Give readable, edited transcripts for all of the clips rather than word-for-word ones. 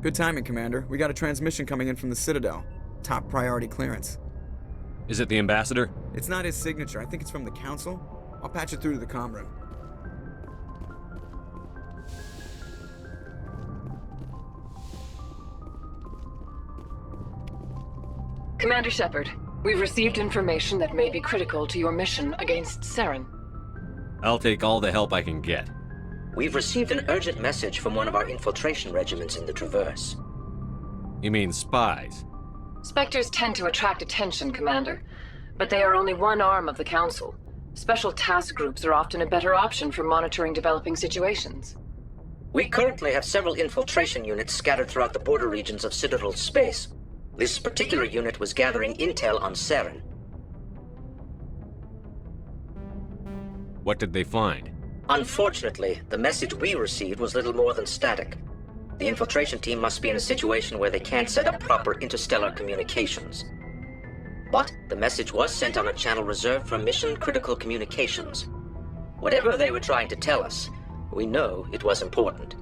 Good timing, Commander. We got a transmission coming in from the Citadel. Top priority clearance. Is it the ambassador? It's not his signature. I think it's from the Council. I'll patch it through to the comm room. Commander Shepard, we've received information that may be critical to your mission against Saren. I'll take all the help I can get. We've received an urgent message from one of our infiltration regiments in the Traverse. You mean spies? Spectres tend to attract attention, Commander, but they are only one arm of the Council. Special task groups are often a better option for monitoring developing situations. We currently have several infiltration units scattered throughout the border regions of Citadel space. This particular unit was gathering intel on Saren. What did they find? Unfortunately, the message we received was little more than static. The infiltration team must be in a situation where they can't set up proper interstellar communications. But the message was sent on a channel reserved for mission-critical communications. Whatever they were trying to tell us, we know it was important.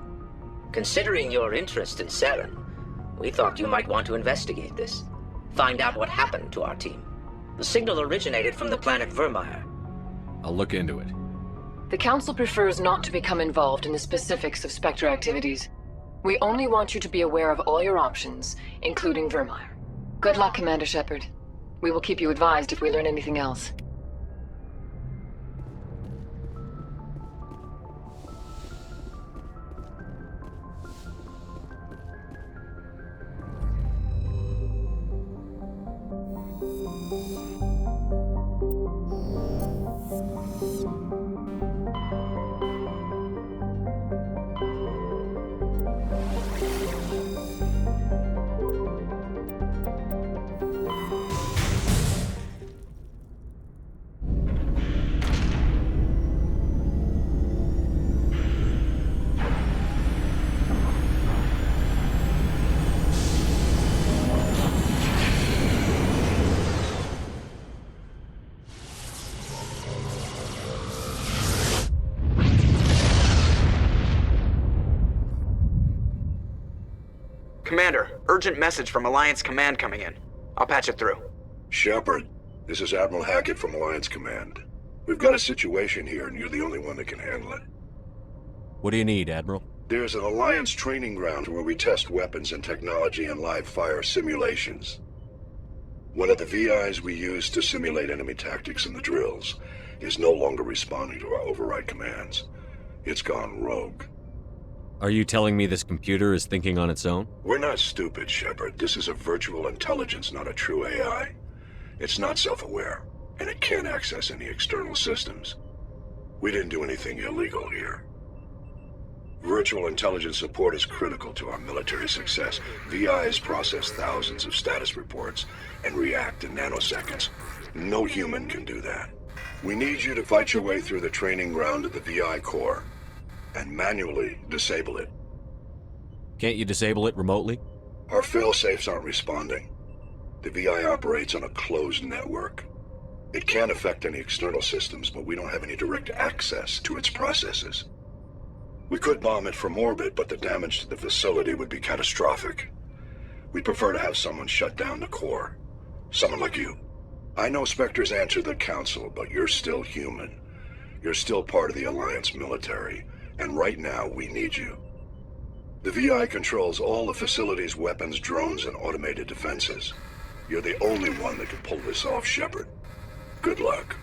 Considering your interest in Saren, we thought you might want to investigate this. Find out what happened to our team. The signal originated from the planet Vermeer. I'll look into it. The Council prefers not to become involved in the specifics of Spectre activities. We only want you to be aware of all your options, including Vermeer. Good luck, Commander Shepard. We will keep you advised if we learn anything else. Commander, urgent message from Alliance Command coming in. I'll patch it through. Shepard, this is Admiral Hackett from Alliance Command. We've got a situation here, and you're the only one that can handle it. What do you need, Admiral? There's an Alliance training ground where we test weapons and technology in live fire simulations. One of the VIs we use to simulate enemy tactics in the drills is no longer responding to our override commands. It's gone rogue. Are you telling me this computer is thinking on its own? We're not stupid, Shepard. This is a virtual intelligence, not a true AI. It's not self-aware, and it can't access any external systems. We didn't do anything illegal here. Virtual intelligence support is critical to our military success. VIs process thousands of status reports and react in nanoseconds. No human can do that. We need you to fight your way through the training ground of the VI core and manually disable it. Can't you disable it remotely? Our fail-safes aren't responding. The VI operates on a closed network. It can't affect any external systems, but we don't have any direct access to its processes. We could bomb it from orbit, but the damage to the facility would be catastrophic. We'd prefer to have someone shut down the core. Someone like you. I know Spectres answer the Council, but you're still human. You're still part of the Alliance military, and right now we need you. The VI controls all the facility's weapons, drones, and automated defenses. You're the only one that can pull this off, Shepard. Good luck.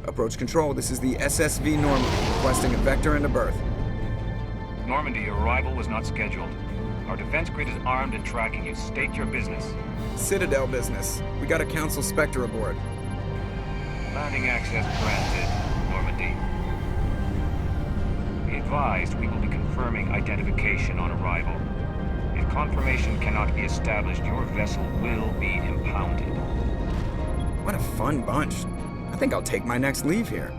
Approach control, this is the SSV Normandy, requesting a vector and a berth. Normandy, your arrival was not scheduled. Our defense grid is armed and tracking you. State your business. Citadel business. We got a Council Spectre aboard. Landing access granted, Normandy. It advised, we will be confirming identification on arrival. If confirmation cannot be established, your vessel will be impounded. What a fun bunch. I think I'll take my next leave here.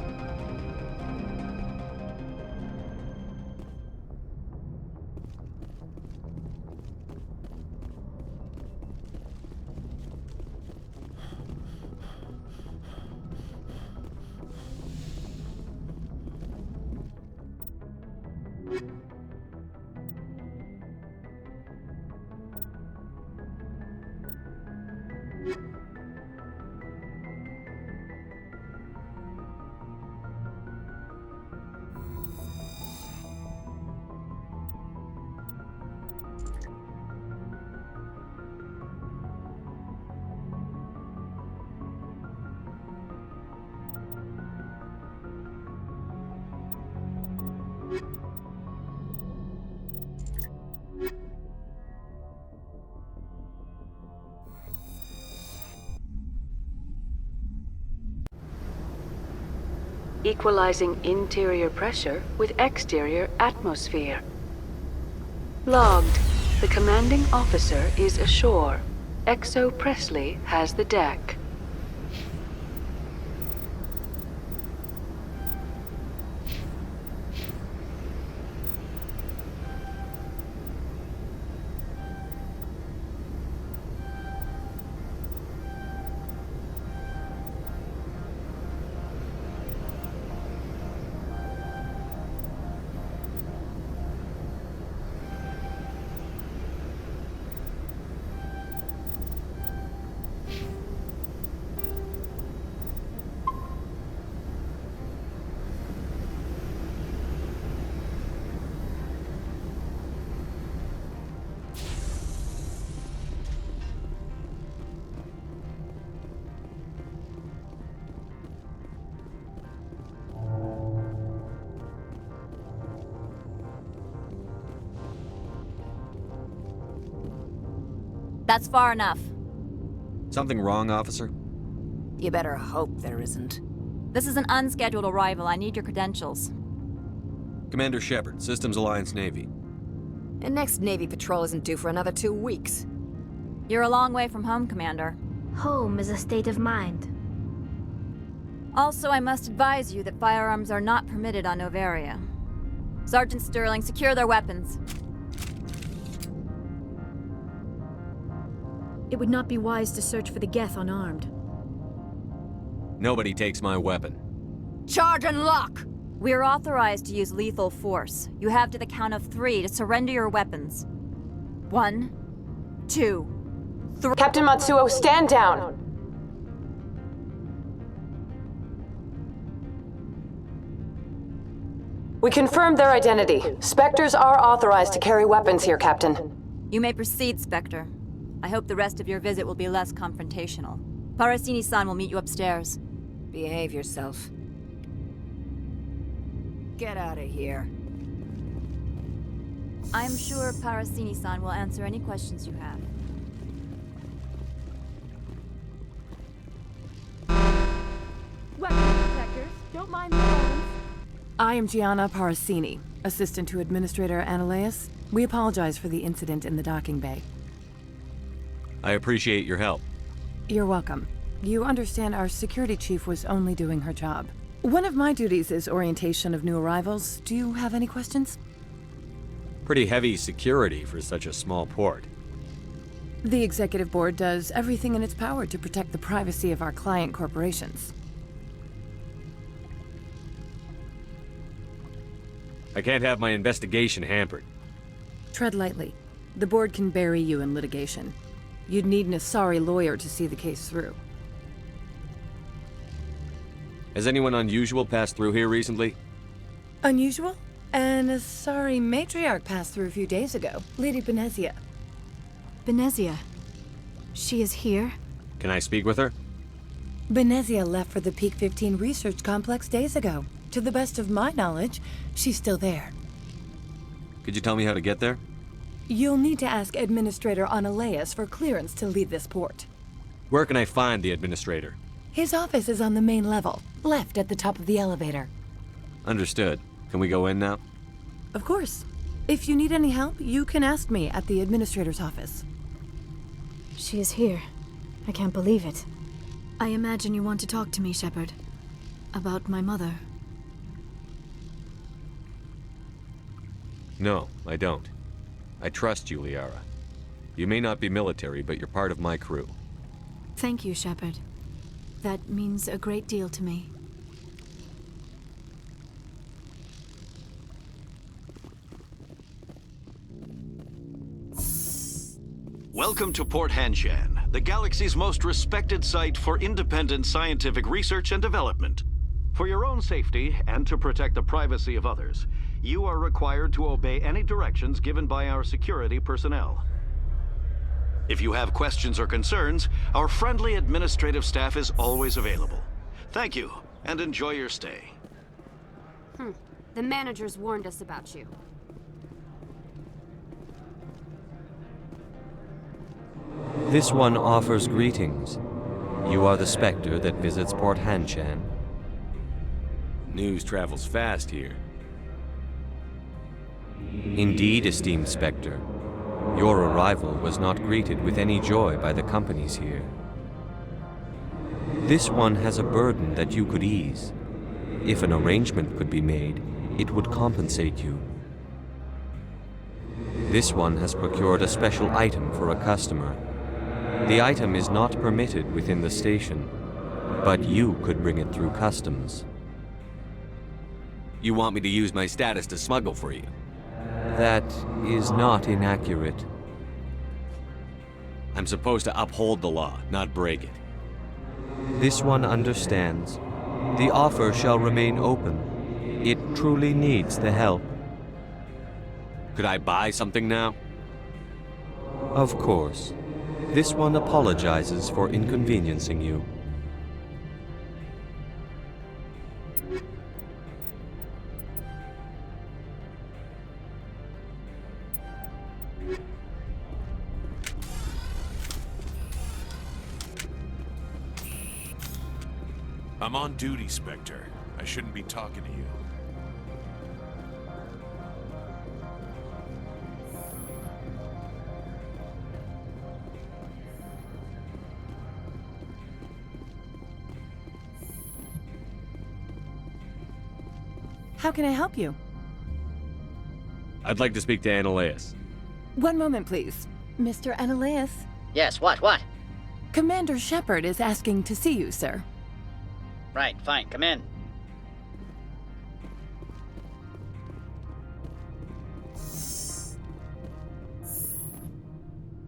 Equalizing interior pressure with exterior atmosphere. Logged. The commanding officer is ashore. Exo Presley has the deck. That's far enough. Something wrong, officer? You better hope there isn't. This is an unscheduled arrival. I need your credentials. Commander Shepard, Systems Alliance Navy. And next Navy patrol isn't due for another 2 weeks. You're a long way from home, Commander. Home is a state of mind. Also, I must advise you that firearms are not permitted on Noveria. Sergeant Sterling, secure their weapons. It would not be wise to search for the Geth unarmed. Nobody takes my weapon. Charge and lock! We are authorized to use lethal force. You have to the count of 3 to surrender your weapons. 1, 2, 3. Captain Matsuo, stand down! We confirmed their identity. Spectres are authorized to carry weapons here, Captain. You may proceed, Spectre. I hope the rest of your visit will be less confrontational. Parasini-san will meet you upstairs. Behave yourself. Get out of here. I'm sure Parasini-san will answer any questions you have. Weapon protectors, don't mind the bones. I am Gianna Parasini, assistant to Administrator Ananias. We apologize for the incident in the docking bay. I appreciate your help. You're welcome. You understand our security chief was only doing her job. One of my duties is orientation of new arrivals. Do you have any questions? Pretty heavy security for such a small port. The executive board does everything in its power to protect the privacy of our client corporations. I can't have my investigation hampered. Tread lightly. The board can bury you in litigation. You'd need an Asari lawyer to see the case through. Has anyone unusual passed through here recently? Unusual? An Asari matriarch passed through a few days ago. Lady Benezia. Benezia. She is here? Can I speak with her? Benezia left for the Peak 15 research complex days ago. To the best of my knowledge, she's still there. Could you tell me how to get there? You'll need to ask Administrator Ananias for clearance to leave this port. Where can I find the administrator? His office is on the main level, left at the top of the elevator. Understood. Can we go in now? Of course. If you need any help, you can ask me at the administrator's office. She is here. I can't believe it. I imagine you want to talk to me, Shepard. About my mother. No, I don't. I trust you, Liara. You may not be military, but you're part of my crew. Thank you, Shepard. That means a great deal to me. Welcome to Port Hanshan, the galaxy's most respected site for independent scientific research and development. For your own safety and to protect the privacy of others, you are required to obey any directions given by our security personnel. If you have questions or concerns, our friendly administrative staff is always available. Thank you, and enjoy your stay. The managers warned us about you. This one offers greetings. You are the Spectre that visits Port Hanshan. News travels fast here. Indeed, esteemed Spectre. Your arrival was not greeted with any joy by the companies here. This one has a burden that you could ease. If an arrangement could be made, it would compensate you. This one has procured a special item for a customer. The item is not permitted within the station, but you could bring it through customs. You want me to use my status to smuggle for you? That is not inaccurate. I'm supposed to uphold the law, not break it. This one understands. The offer shall remain open. It truly needs the help. Could I buy something now? Of course. This one apologizes for inconveniencing you. I'm on duty, Spectre. I shouldn't be talking to you. How can I help you? I'd like to speak to Annaleus. One moment, please. Mr. Annaleus? Yes, what? Commander Shepard is asking to see you, sir. Right, fine, come in.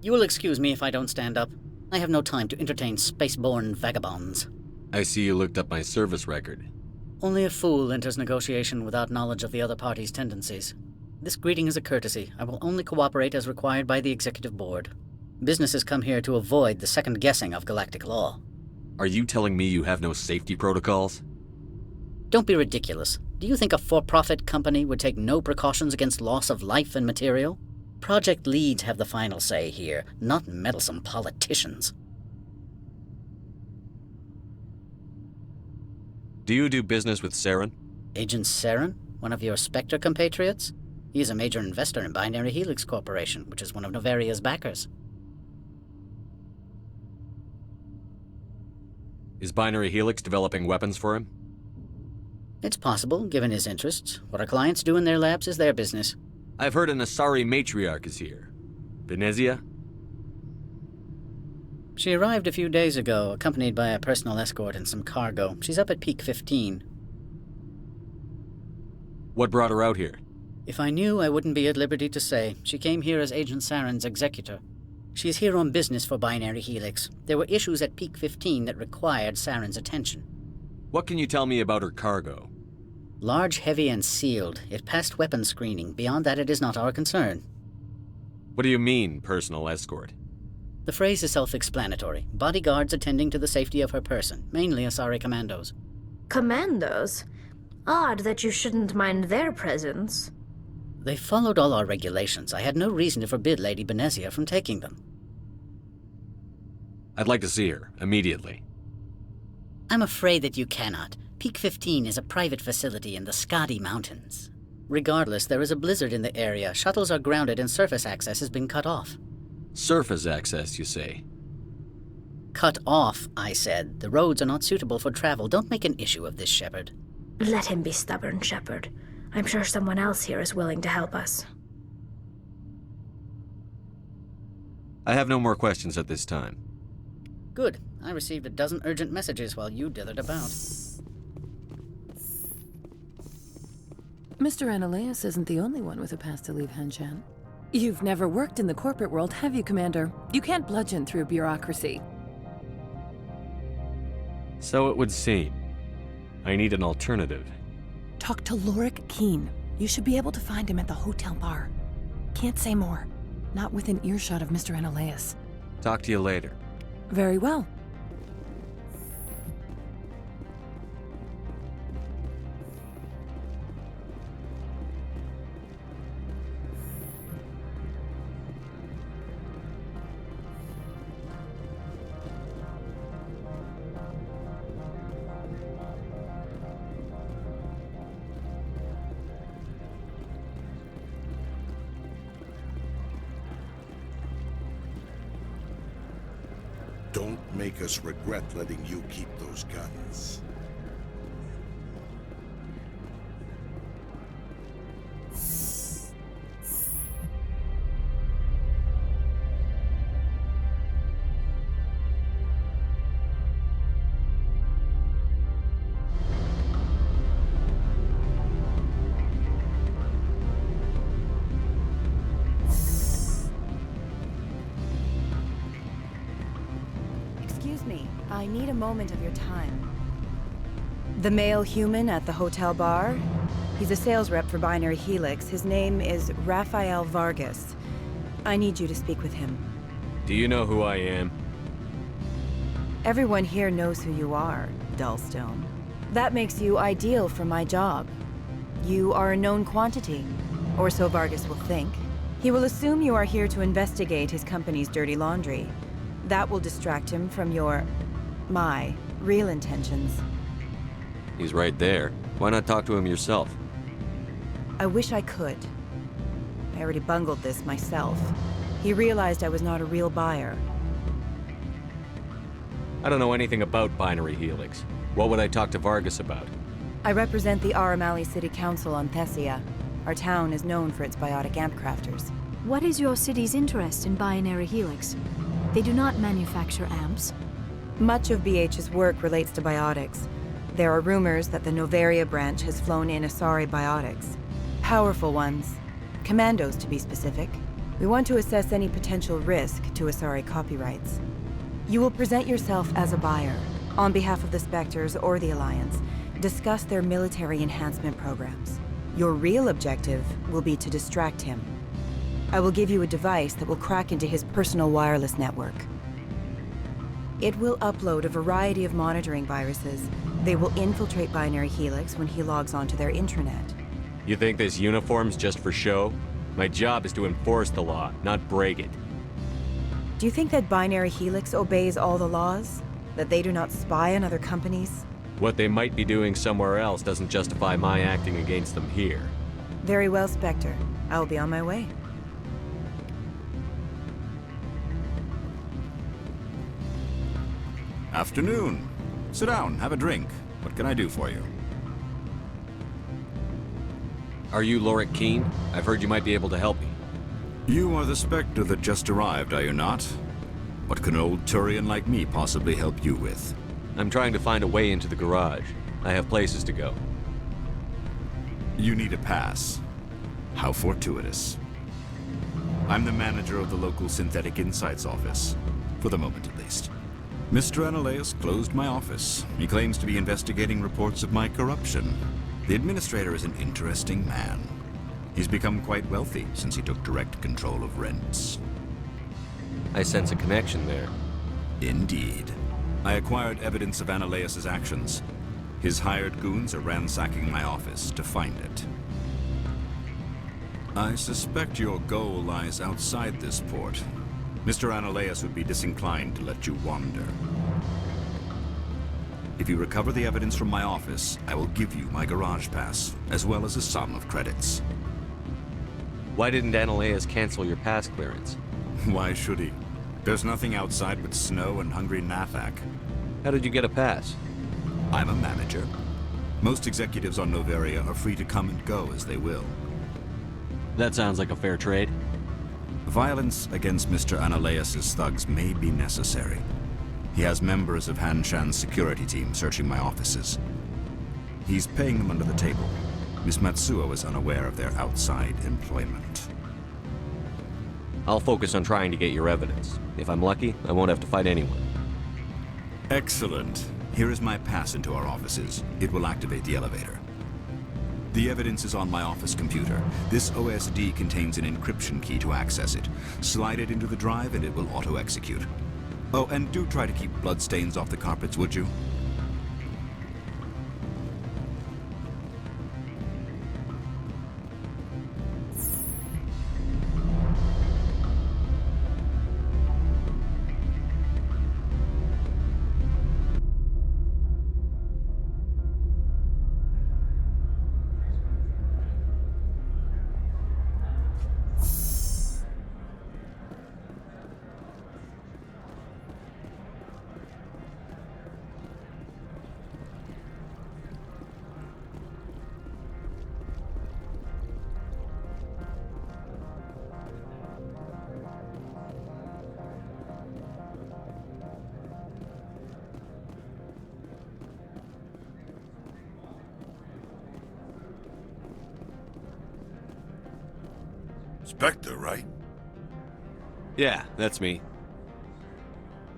You will excuse me if I don't stand up. I have no time to entertain spaceborne vagabonds. I see you looked up my service record. Only a fool enters negotiation without knowledge of the other party's tendencies. This greeting is a courtesy. I will only cooperate as required by the Executive Board. Businesses come here to avoid the second guessing of galactic law. Are you telling me you have no safety protocols? Don't be ridiculous. Do you think a for-profit company would take no precautions against loss of life and material? Project leads have the final say here, not meddlesome politicians. Do you do business with Saren? Agent Saren? One of your Spectre compatriots? He is a major investor in Binary Helix Corporation, which is one of Noveria's backers. Is Binary Helix developing weapons for him? It's possible, given his interests. What our clients do in their labs is their business. I've heard an Asari matriarch is here. Venezia? She arrived a few days ago, accompanied by a personal escort and some cargo. She's up at Peak 15. What brought her out here? If I knew, I wouldn't be at liberty to say. She came here as Agent Saren's executor. She is here on business for Binary Helix. There were issues at Peak 15 that required Saren's attention. What can you tell me about her cargo? Large, heavy, and sealed. It passed weapons screening. Beyond that, it is not our concern. What do you mean, personal escort? The phrase is self-explanatory. Bodyguards attending to the safety of her person, mainly Asari commandos. Commandos? Odd that you shouldn't mind their presence. They followed all our regulations. I had no reason to forbid Lady Benezia from taking them. I'd like to see her, immediately. I'm afraid that you cannot. Peak 15 is a private facility in the Skadi Mountains. Regardless, there is a blizzard in the area. Shuttles are grounded and surface access has been cut off. Surface access, you say? Cut off, I said. The roads are not suitable for travel. Don't make an issue of this, Shepard. Let him be stubborn, Shepard. I'm sure someone else here is willing to help us. I have no more questions at this time. Good. I received a dozen urgent messages while you dithered about. Mr. Ananias isn't the only one with a pass to leave Henshan. You've never worked in the corporate world, have you, Commander? You can't bludgeon through bureaucracy. So it would seem. I need an alternative. Talk to Lorik Keen. You should be able to find him at the hotel bar. Can't say more. Not within earshot of Mr. Ananias. Talk to you later. Very well. Don't make us regret letting you keep those guns. I need a moment of your time. The male human at the hotel bar? He's a sales rep for Binary Helix. His name is Rafael Vargas. I need you to speak with him. Do you know who I am? Everyone here knows who you are, Dullstone. That makes you ideal for my job. You are a known quantity, or so Vargas will think. He will assume you are here to investigate his company's dirty laundry. That will distract him from my real intentions. He's right there. Why not talk to him yourself? I wish I could. I already bungled this myself. He realized I was not a real buyer. I don't know anything about Binary Helix. What would I talk to Vargas about? I represent the Aramali City Council on Thessia. Our town is known for its biotic amp crafters. What is your city's interest in Binary Helix? They do not manufacture amps. Much of BH's work relates to biotics. There are rumors that the Noveria branch has flown in Asari biotics. Powerful ones. Commandos, to be specific. We want to assess any potential risk to Asari copyrights. You will present yourself as a buyer, on behalf of the Spectres or the Alliance. Discuss their military enhancement programs. Your real objective will be to distract him. I will give you a device that will crack into his personal wireless network. It will upload a variety of monitoring viruses. They will infiltrate Binary Helix when he logs onto their intranet. You think this uniform's just for show? My job is to enforce the law, not break it. Do you think that Binary Helix obeys all the laws? That they do not spy on other companies? What they might be doing somewhere else doesn't justify my acting against them here. Very well, Spectre. I will be on my way. Afternoon. Sit down, have a drink. What can I do for you? Are you Lorik Keen? I've heard you might be able to help me. You are the Spectre that just arrived, are you not? What can an old Turian like me possibly help you with? I'm trying to find a way into the garage. I have places to go. You need a pass. How fortuitous. I'm the manager of the local Synthetic Insights office. For the moment, at least. Mr. Ananias closed my office. He claims to be investigating reports of my corruption. The administrator is an interesting man. He's become quite wealthy since he took direct control of rents. I sense a connection there. Indeed. I acquired evidence of Ananias' actions. His hired goons are ransacking my office to find it. I suspect your goal lies outside this port. Mr. Ananias would be disinclined to let you wander. If you recover the evidence from my office, I will give you my garage pass, as well as a sum of credits. Why didn't Analeas cancel your pass clearance? Why should he? There's nothing outside but snow and hungry Nafak. How did you get a pass? I'm a manager. Most executives on Noveria are free to come and go as they will. That sounds like a fair trade. Violence against Mr. Analeas' thugs may be necessary. He has members of Hanshan's security team searching my offices. He's paying them under the table. Miss Matsuo is unaware of their outside employment. I'll focus on trying to get your evidence. If I'm lucky, I won't have to fight anyone. Excellent. Here is my pass into our offices. It will activate the elevator. The evidence is on my office computer. This OSD contains an encryption key to access it. Slide it into the drive and it will auto-execute. Oh, and do try to keep bloodstains off the carpets, would you? Spectre, right? Yeah, that's me.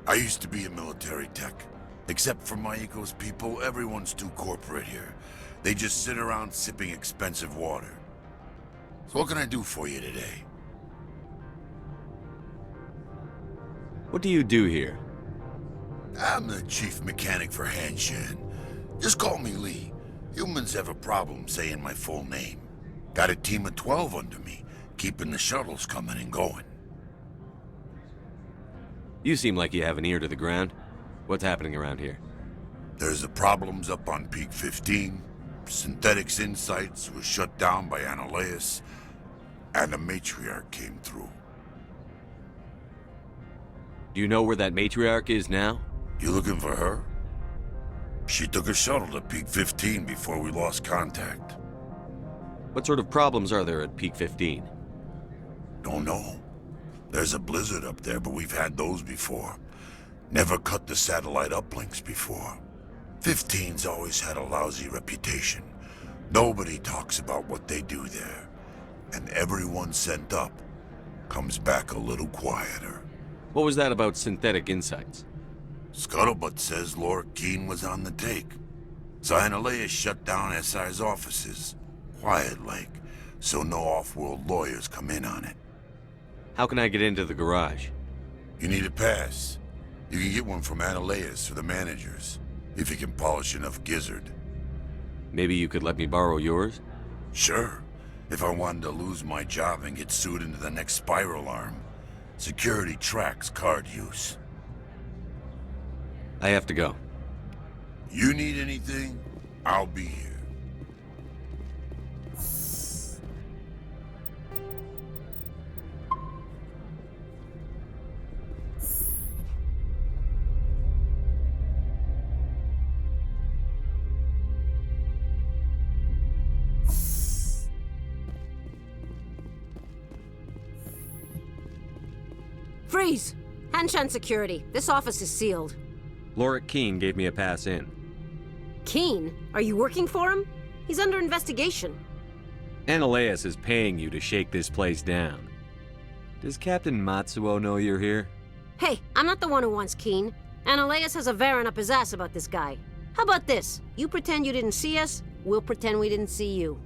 I used to be a military tech. Except for Maiko's people, everyone's too corporate here. They just sit around sipping expensive water. So what can I do for you today? What do you do here? I'm the chief mechanic for Hanshan. Just call me Lee. Humans have a problem saying my full name. Got a team of 12 under me, keeping the shuttles coming and going. You seem like you have an ear to the ground. What's happening around here? There's the problems up on Peak 15. Synthetics Insights was shut down by Analeas, and the matriarch came through. Do you know where that matriarch is now? You looking for her? She took a shuttle to Peak 15 before we lost contact. What sort of problems are there at Peak 15? Don't know. There's a blizzard up there, but we've had those before. Never cut the satellite uplinks before. 15's always had a lousy reputation. Nobody talks about what they do there. And everyone sent up comes back a little quieter. What was that about Synthetic Insights? Scuttlebutt says Laura Keene was on the take. So Analeas shut down SI's offices. Quiet-like, so no off-world lawyers come in on it. How can I get into the garage? You need a pass. You can get one from Analeas or the managers, if you can polish enough gizzard. Maybe you could let me borrow yours? Sure, if I wanted to lose my job and get sued into the next spiral arm. Security tracks card use. I have to go. You need anything, I'll be here. Freeze! Hanshan Security. This office is sealed. Laura Keene gave me a pass in. Keene? Are you working for him? He's under investigation. Analeas is paying you to shake this place down. Does Captain Matsuo know you're here? Hey, I'm not the one who wants Keene. Analeas has a Varen up his ass about this guy. How about this? You pretend you didn't see us, we'll pretend we didn't see you.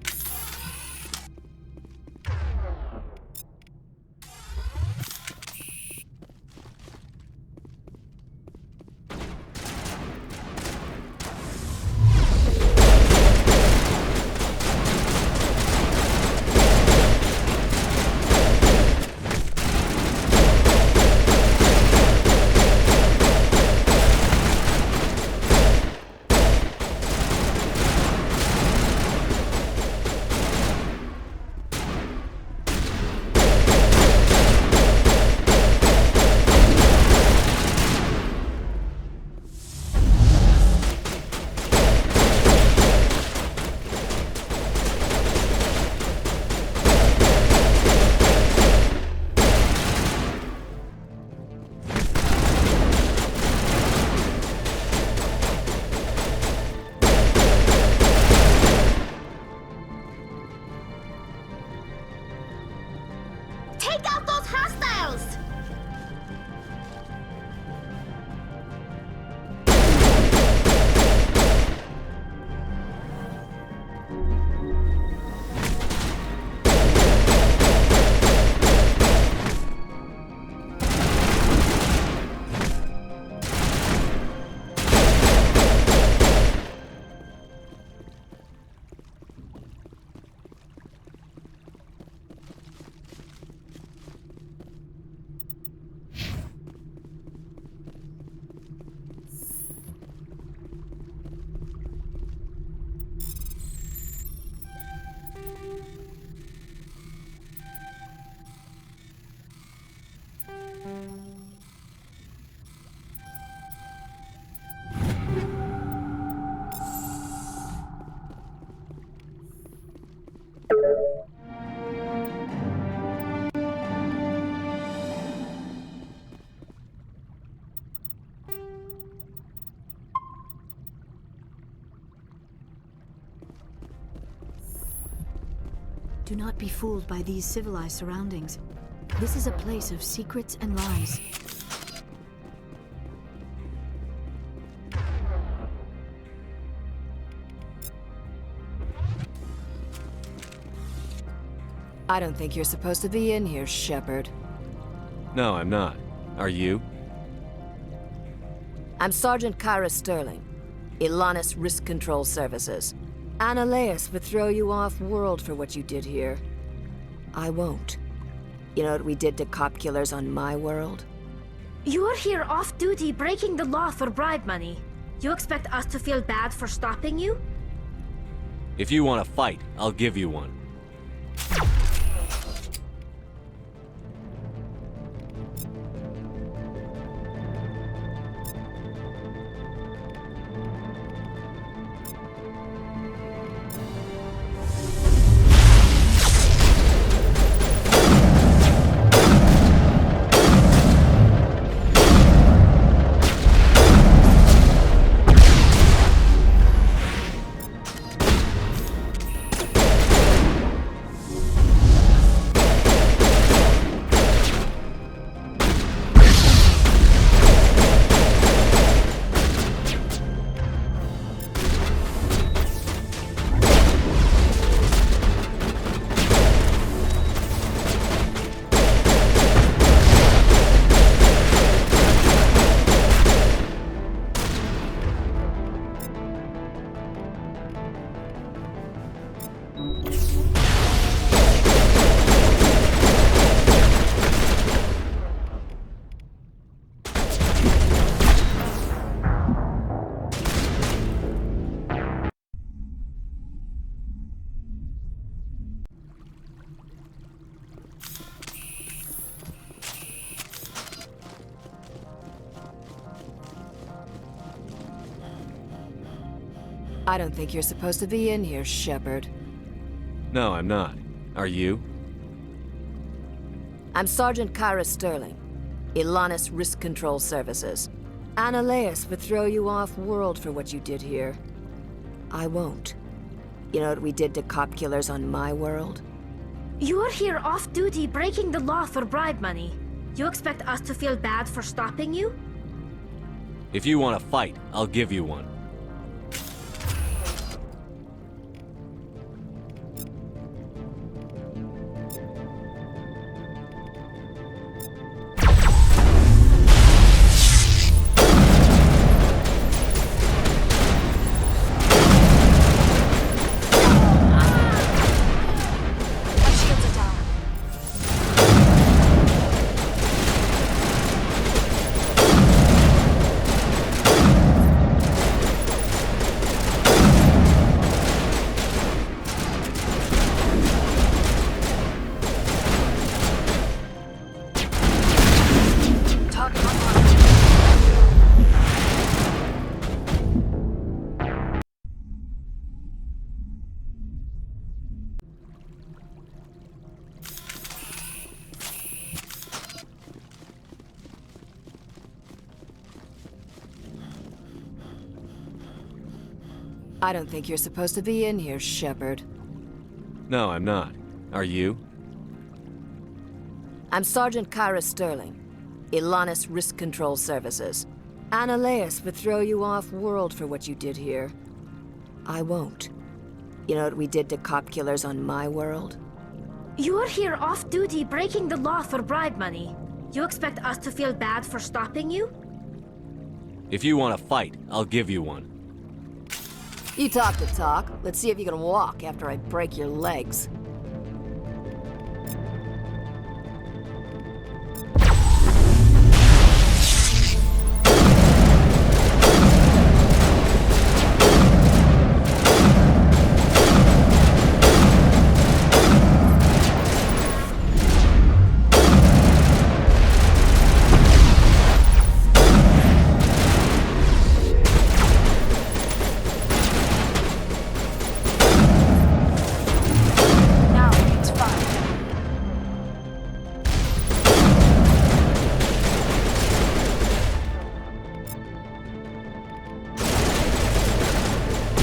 Take out those hostiles! Do not be fooled by these civilized surroundings. This is a place of secrets and lies. I don't think you're supposed to be in here, Shepard. No, I'm not. Are you? I'm Sergeant Kyra Sterling, Ilanis Risk Control Services. Annaleus would throw you off-world for what you did here. I won't. You know what we did to cop killers on my world? You're here off-duty breaking the law for bribe money. You expect us to feel bad for stopping you? If you want to fight, I'll give you one. I don't think you're supposed to be in here, Shepard. No, I'm not. Are you? I'm Sergeant Kyra Sterling, Ilanis Risk Control Services. Annaleus would throw you off-world for what you did here. I won't. You know what we did to cop killers on my world? You're here off-duty breaking the law for bribe money. You expect us to feel bad for stopping you? If you want to fight, I'll give you one. I don't think you're supposed to be in here, Shepard. No, I'm not. Are you? I'm Sergeant Kyra Sterling, Ilanis Risk Control Services. Analeas would throw you off-world for what you did here. I won't. You know what we did to cop killers on my world? You're here off-duty breaking the law for bribe money. You expect us to feel bad for stopping you? If you want to fight, I'll give you one. You talk the talk. Let's see if you can walk after I break your legs.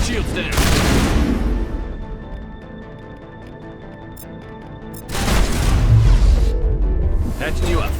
Shields down. Patching you up.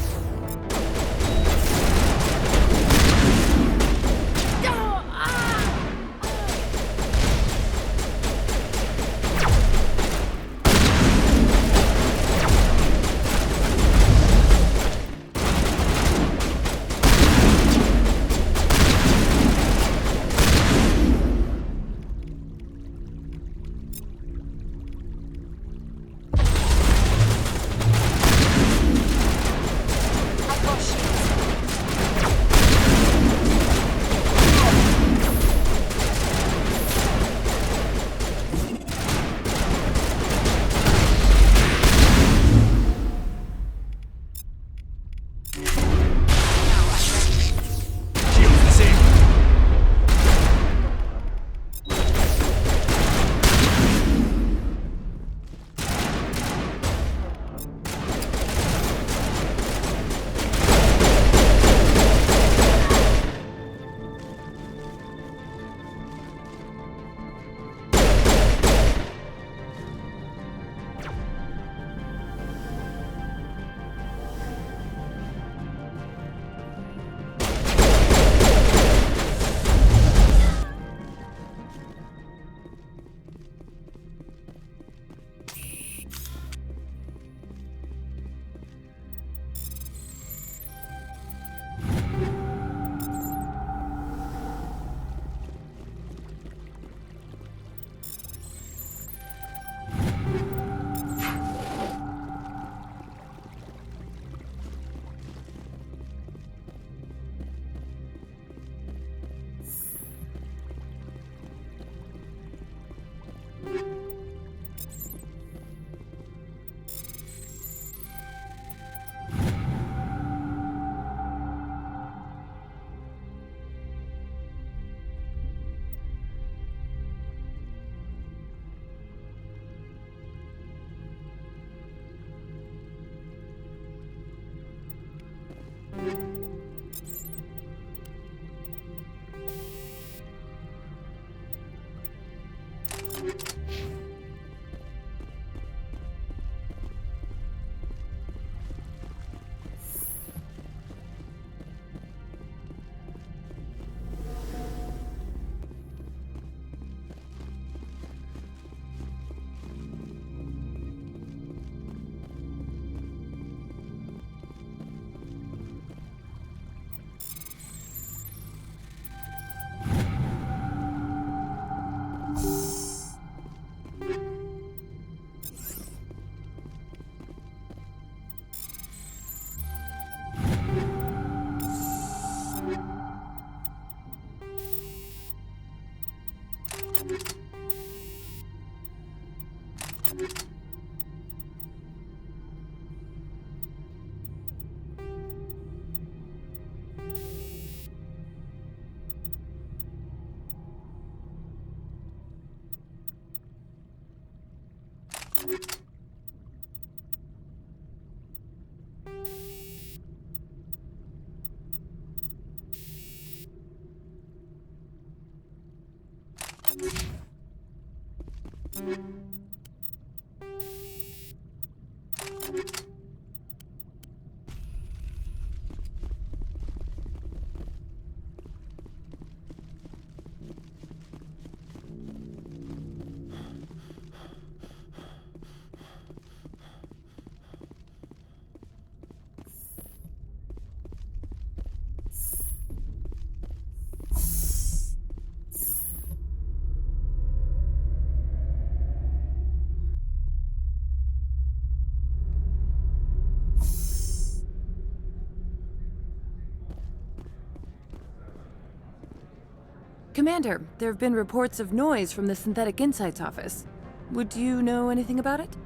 Commander, there have been reports of noise from the Synthetic Insights office. Would you know anything about it?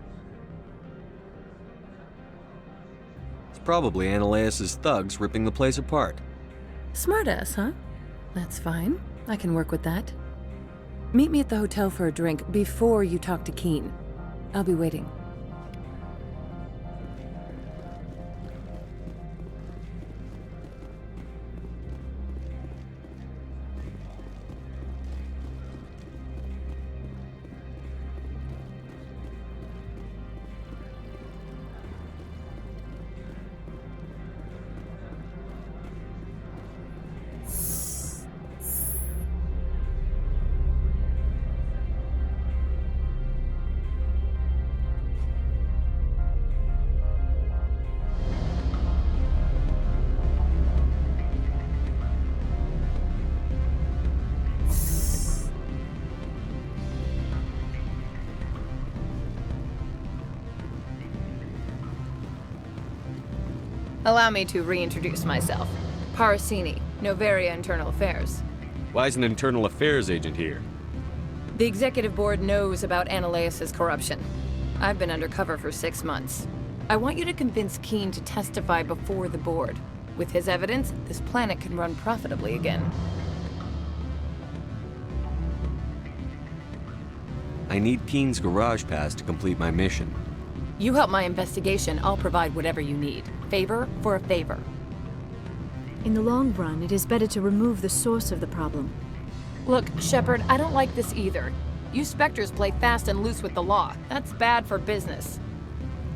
It's probably Ananias' thugs ripping the place apart. Smartass, huh? That's fine. I can work with that. Meet me at the hotel for a drink before you talk to Keen. I'll be waiting. Allow me to reintroduce myself. Parsini, Noveria Internal Affairs. Why is an internal affairs agent here? The executive board knows about Ananias' corruption. I've been undercover for 6 months. I want you to convince Keen to testify before the board. With his evidence, this planet can run profitably again. I need Keen's garage pass to complete my mission. You help my investigation, I'll provide whatever you need. Favor for a favor. In the long run, it is better to remove the source of the problem. Look, Shepard, I don't like this either. You Spectres play fast and loose with the law. That's bad for business.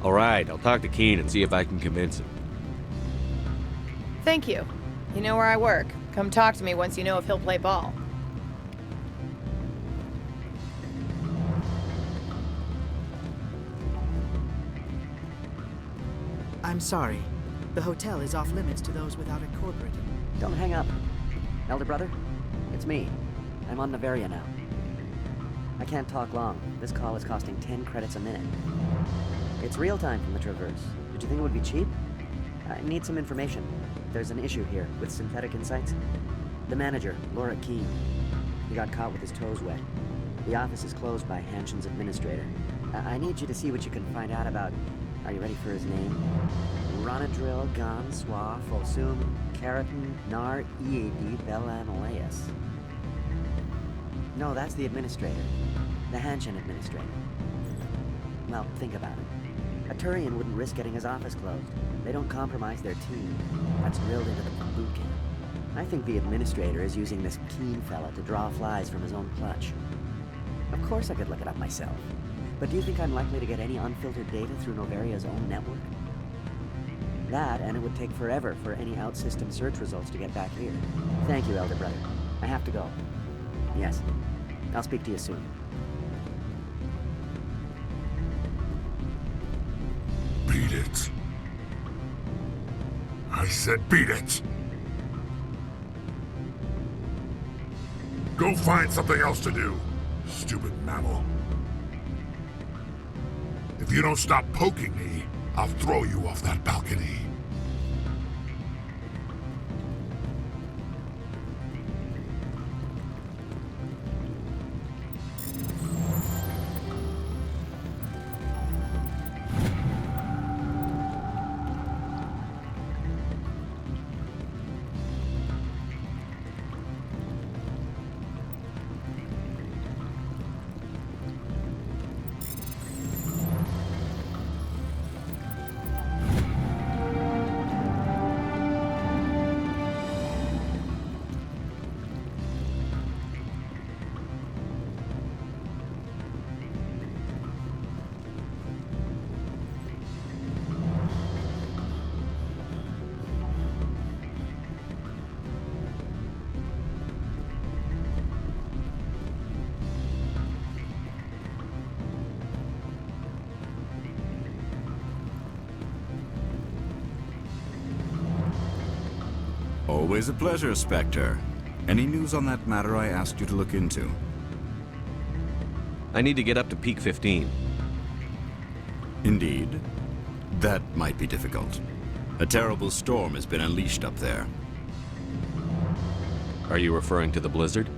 All right, I'll talk to Keen and see if I can convince him. Thank you. You know where I work. Come talk to me once you know if he'll play ball. I'm sorry. The hotel is off limits to those without a corporate. Don't hang up. Elder brother, it's me. I'm on Noveria now. I can't talk long. This call is costing 10 credits a minute. It's real time from the Traverse. Did you think it would be cheap? I need some information. There's an issue here with Synthetic Insights. The manager, Laura Keen, he got caught with his toes wet. The office is closed by Hanshen's administrator. I need you to see what you can find out about... Are you ready for his name? Ronadril Gan Swa Fosum Keratin Nar Ead Belanaleas. No, that's the administrator. The Hanshen administrator. Well, think about it. A Turian wouldn't risk getting his office closed. They don't compromise their team. That's drilled into them from boot camp. I think the administrator is using this Keen fella to draw flies from his own clutch. Of course I could look it up myself. But do you think I'm likely to get any unfiltered data through Noveria's own network? That, and it would take forever for any out-system search results to get back here. Thank you, Elder Brother. I have to go. Yes. I'll speak to you soon. Beat it. I said beat it. Go find something else to do, stupid mammal. If you don't stop poking me, I'll throw you off that balcony. Always a pleasure, Spectre. Any news on that matter I asked you to look into? I need to get up to peak 15. Indeed. That might be difficult. A terrible storm has been unleashed up there. Are you referring to the blizzard?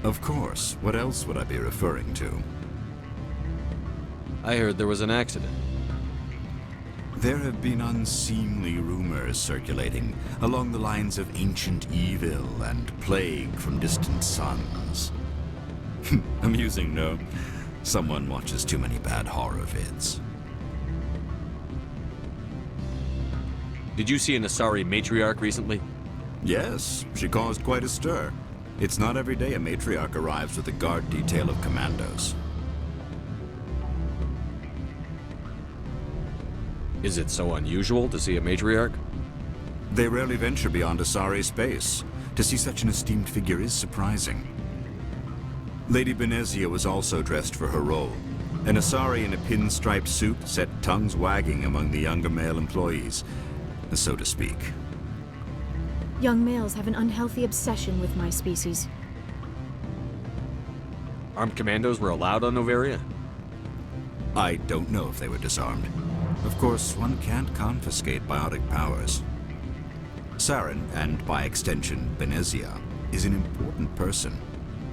Of course. What else would I be referring to? I heard there was an accident. There have been unseemly rumors circulating along the lines of ancient evil and plague from distant suns. Amusing, no? Someone watches too many bad horror vids. Did you see an Asari matriarch recently? Yes, she caused quite a stir. It's not every day a matriarch arrives with a guard detail of commandos. Is it so unusual to see a matriarch? They rarely venture beyond Asari space. To see such an esteemed figure is surprising. Lady Benezia was also dressed for her role. An Asari in a pinstriped suit set tongues wagging among the younger male employees, so to speak. Young males have an unhealthy obsession with my species. Armed commandos were allowed on Noveria? I don't know if they were disarmed. Of course, one can't confiscate biotic powers. Saren, and by extension, Benezia, is an important person.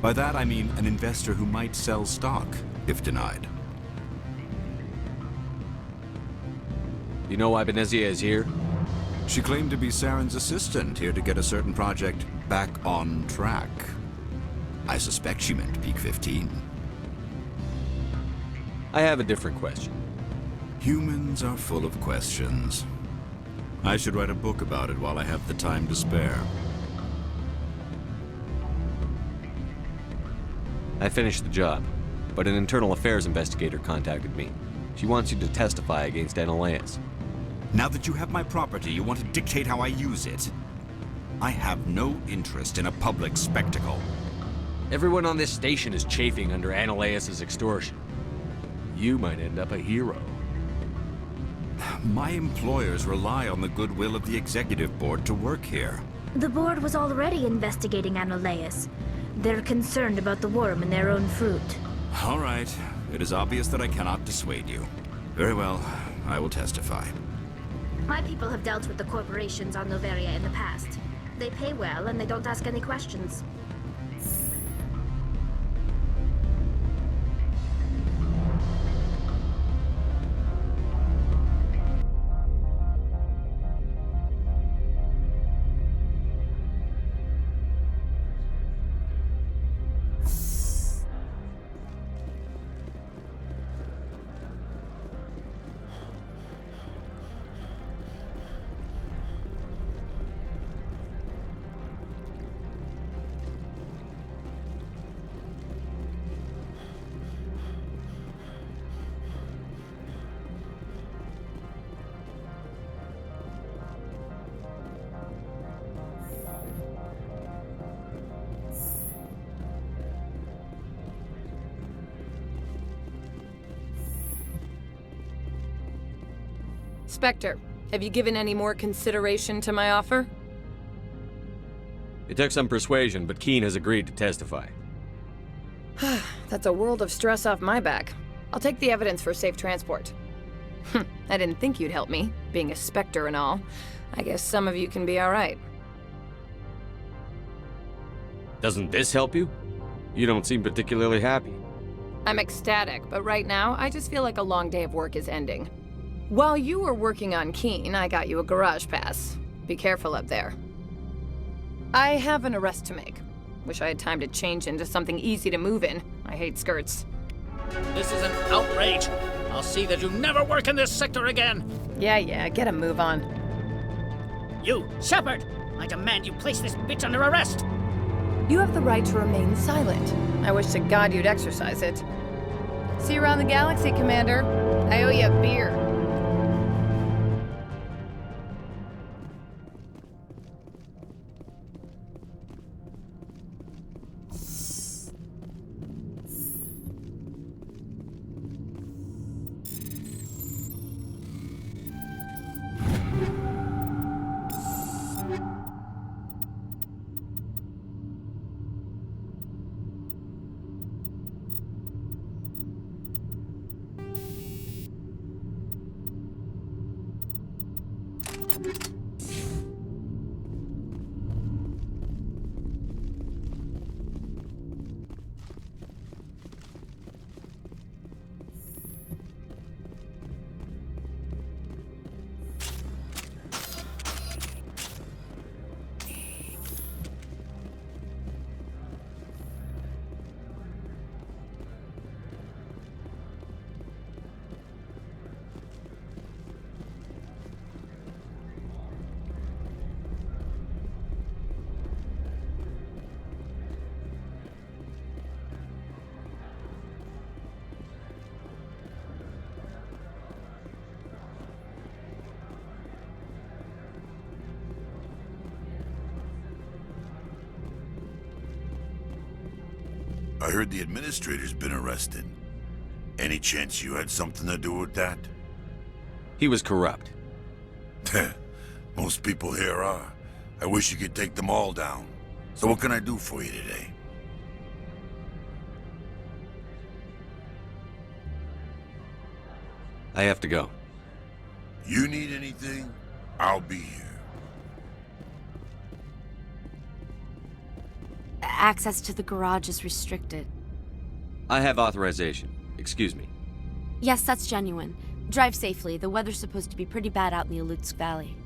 By that I mean an investor who might sell stock, if denied. You know why Benezia is here? She claimed to be Saren's assistant, here to get a certain project back on track. I suspect she meant Peak 15. I have a different question. Humans are full of questions. I should write a book about it while I have the time to spare. I finished the job, but an internal affairs investigator contacted me. She wants you to testify against Analeas. Now that you have my property, you want to dictate how I use it? I have no interest in a public spectacle. Everyone on this station is chafing under Analeas' extortion. You might end up a hero. My employers rely on the goodwill of the executive board to work here. The board was already investigating Analeas. They're concerned about the worm in their own fruit. All right. It is obvious that I cannot dissuade you. Very well. I will testify. My people have dealt with the corporations on Noveria in the past. They pay well and they don't ask any questions. Spectre, have you given any more consideration to my offer? It took some persuasion, but Keen has agreed to testify. That's a world of stress off my back. I'll take the evidence for safe transport. I didn't think you'd help me, being a Spectre and all. I guess some of you can be alright. Doesn't this help you? You don't seem particularly happy. I'm ecstatic, but right now, I just feel like a long day of work is ending. While you were working on Keen, I got you a garage pass. Be careful up there. I have an arrest to make. Wish I had time to change into something easy to move in. I hate skirts. This is an outrage. I'll see that you never work in this sector again. Yeah, get a move on. You, Shepard! I demand you place this bitch under arrest! You have the right to remain silent. I wish to God you'd exercise it. See you around the galaxy, Commander. I owe you a beer. I heard the administrator's been arrested. Any chance you had something to do with that? He was corrupt. Most people here are. I wish you could take them all down. So what can I do for you today? I have to go. You need anything? I'll be here. Access to the garage is restricted. I have authorization. Excuse me. Yes, that's genuine. Drive safely. The weather's supposed to be pretty bad out in the Alutsk Valley.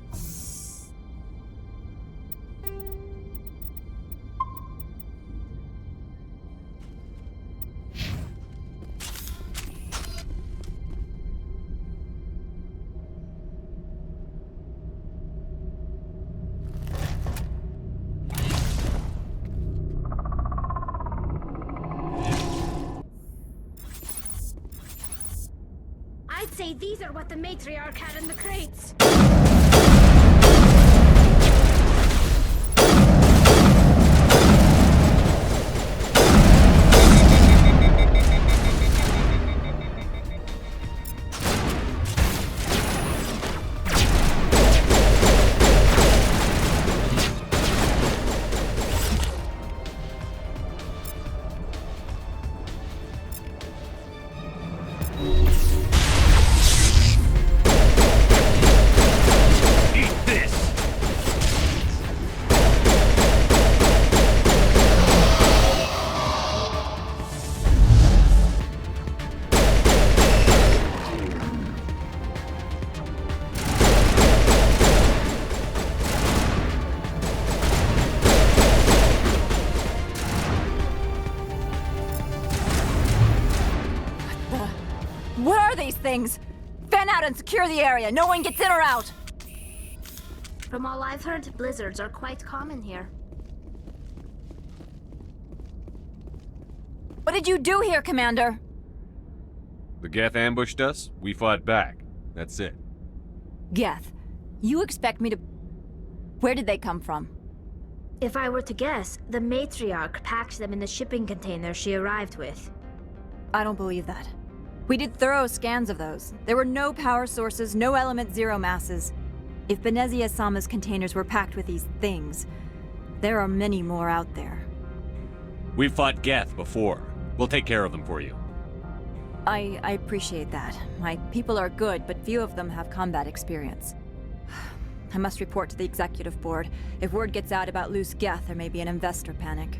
I'd say these are what the matriarch had in the crates. What are these things? Fan out and secure the area. No one gets in or out. From all I've heard, blizzards are quite common here. What did you do here, Commander? The Geth ambushed us. We fought back. That's it. Geth, you expect me to... Where did they come from? If I were to guess, the matriarch packed them in the shipping container she arrived with. I don't believe that. We did thorough scans of those. There were no power sources, no element zero masses. If Benezia Sama's containers were packed with these things, there are many more out there. We've fought Geth before. We'll take care of them for you. I appreciate that. My people are good, but few of them have combat experience. I must report to the executive board. If word gets out about loose Geth, there may be an investor panic.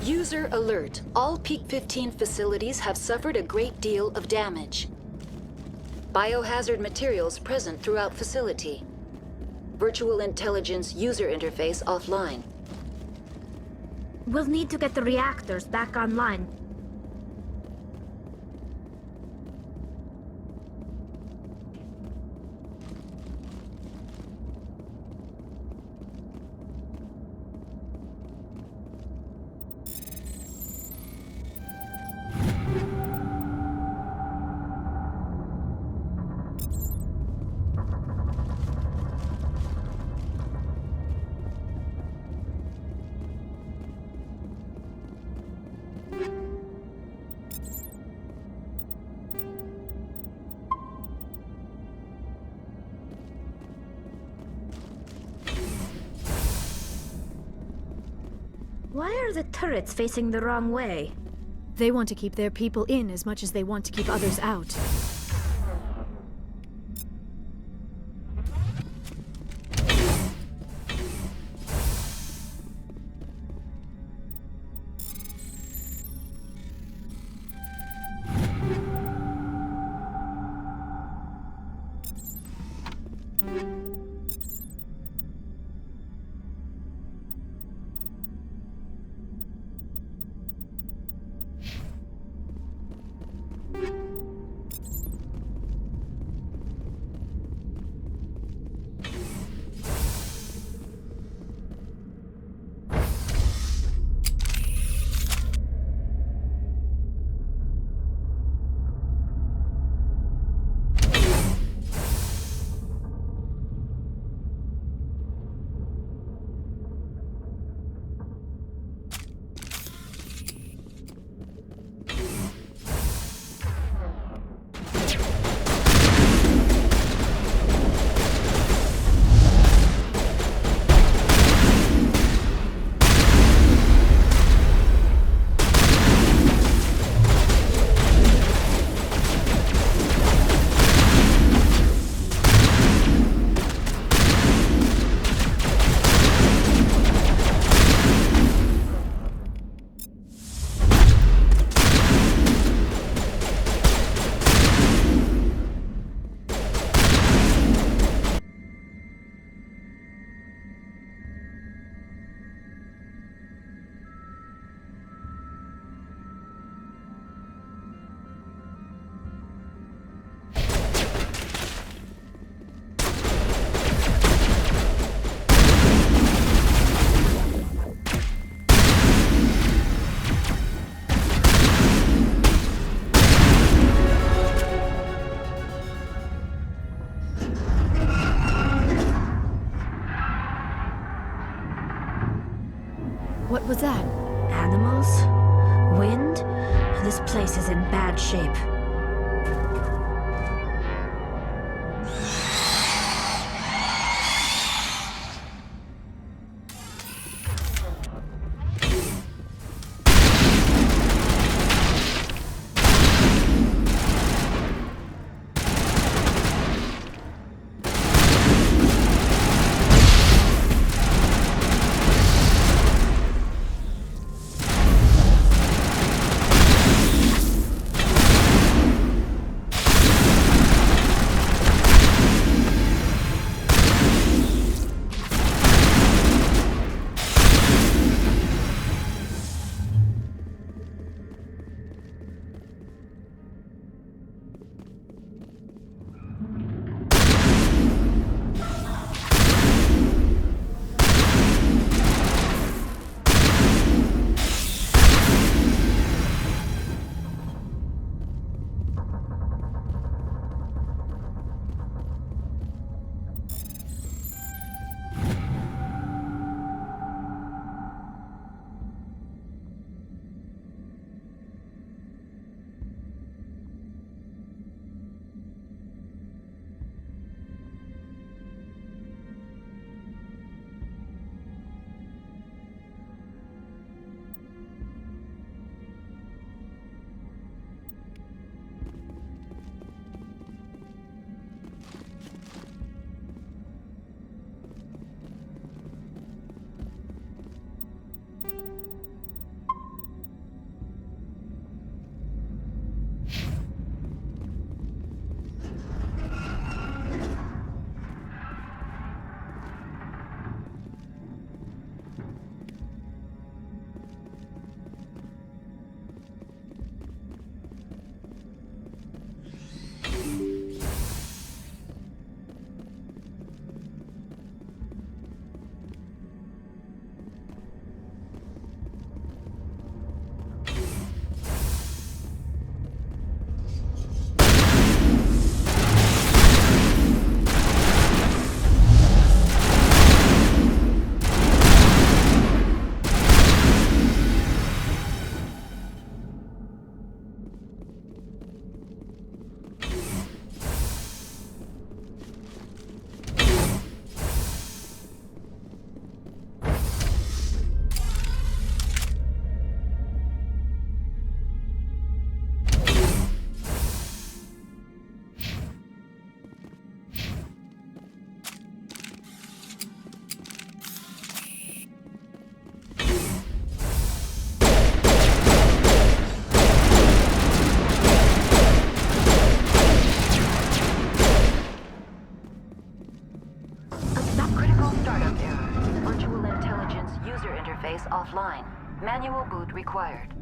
User alert. All Peak 15 facilities have suffered a great deal of damage. Biohazard materials present throughout facility. Virtual intelligence user interface offline. We'll need to get the reactors back online. Why are the turrets facing the wrong way? They want to keep their people in as much as they want to keep others out. What was that? Animals? Wind? This place is in bad shape. Offline. Manual boot required.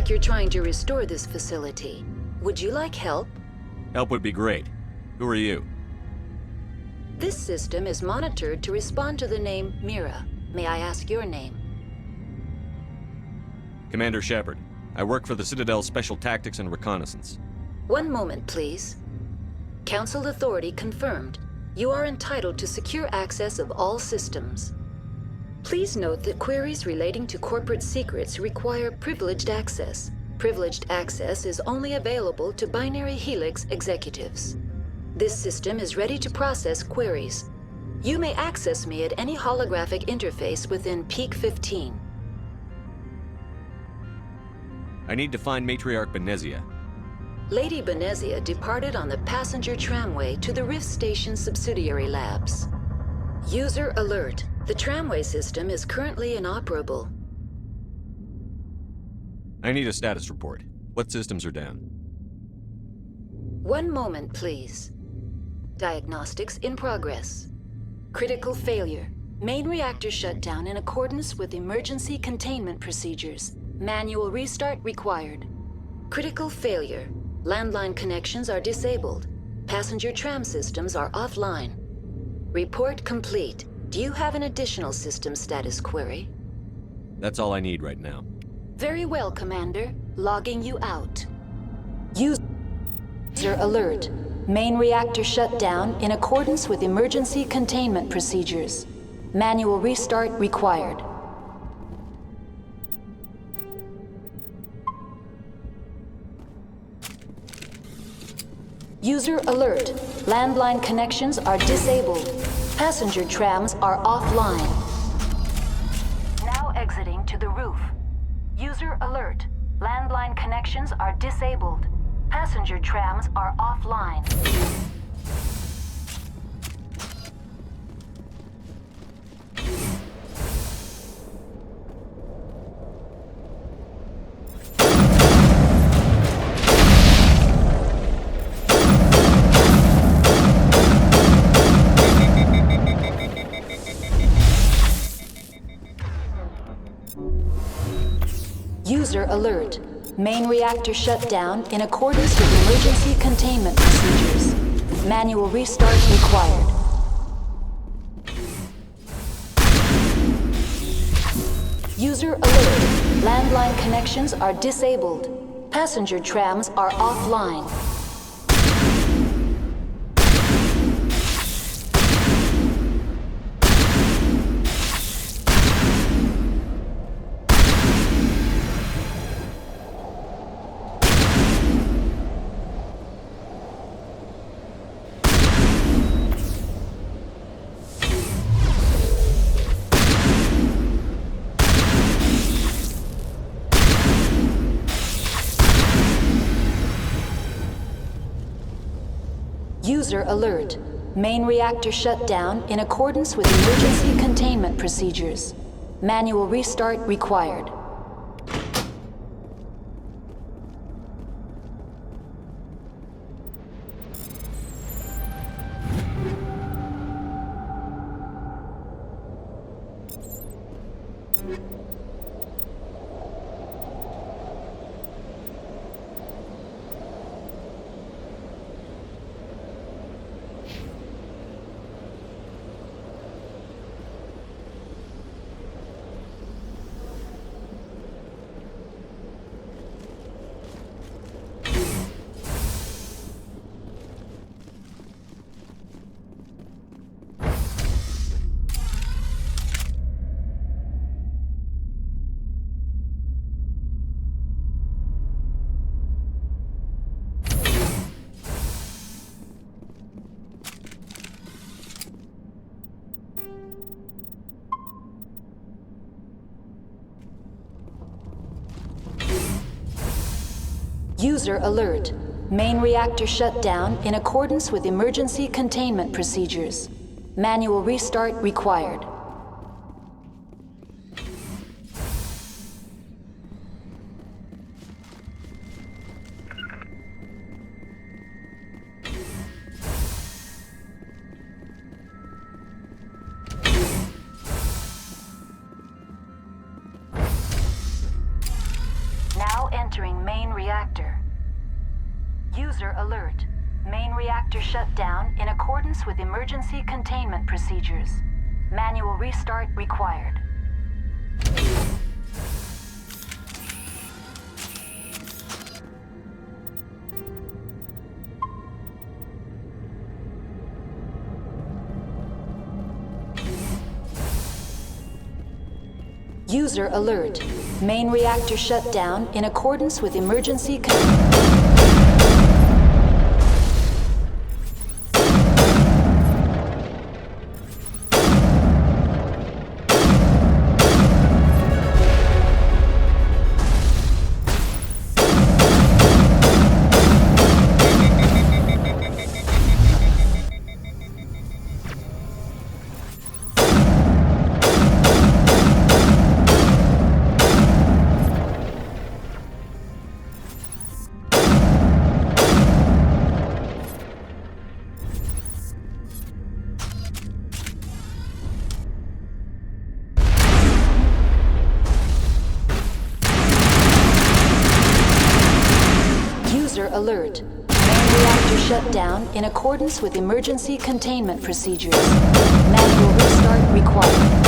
like you're trying to restore this facility. Would you like help? Help would be great. Who are you? This system is monitored to respond to the name Mira. May I ask your name? Commander Shepard. I work for the Citadel's Special Tactics and Reconnaissance. One moment, please. Council authority confirmed. You are entitled to secure access of all systems. Please note that queries relating to corporate secrets require privileged access. Privileged access is only available to Binary Helix executives. This system is ready to process queries. You may access me at any holographic interface within Peak 15. I need to find Matriarch Benezia. Lady Benezia departed on the passenger tramway to the Rift Station subsidiary labs. User alert. The tramway system is currently inoperable. I need a status report. What systems are down? One moment, please. Diagnostics in progress. Critical failure. Main reactor shut down in accordance with emergency containment procedures. Manual restart required. Critical failure. Landline connections are disabled. Passenger tram systems are offline. Report complete. Do you have an additional system status query? That's all I need right now. Very well, Commander. Logging you out. User alert. Main reactor shut down in accordance with emergency containment procedures. Manual restart required. User alert. Landline connections are disabled. Passenger trams are offline. Now exiting to the roof. User alert. Landline connections are disabled. Passenger trams are offline. User alert. Main reactor shut down in accordance with emergency containment procedures. Manual restart required. User alert. Landline connections are disabled. Passenger trams are offline. User alert. Main reactor shut down in accordance with emergency containment procedures. Manual restart required. User alert. Main reactor shut down in accordance with emergency containment procedures. Manual restart required. User alert. Main reactor shut down in accordance with emergency containment procedures. Manual restart required. User alert. Main reactor shut down in accordance with emergency User alert. Main reactor shut down in accordance with emergency containment procedures. Manual restart required.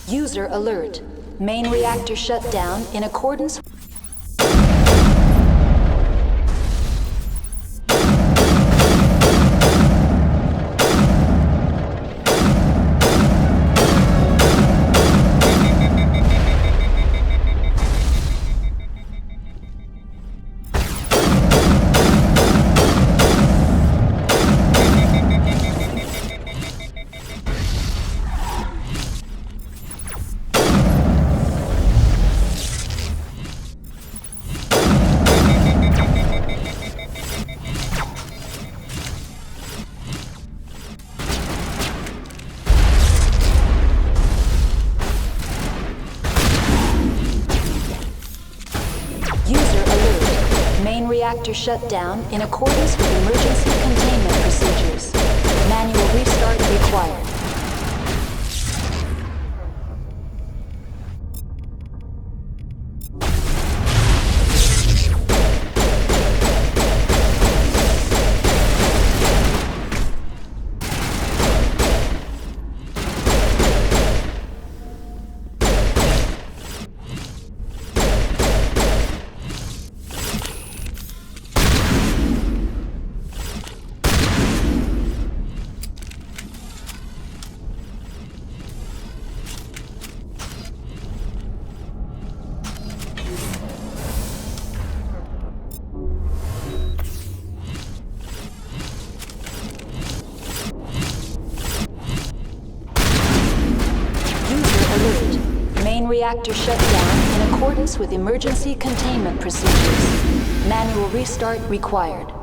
User alert. Main reactor shut down in accordance reactor shut down in accordance with emergency containment procedures. Manual restart required. Reactor shut down in accordance with emergency containment procedures. Manual restart required.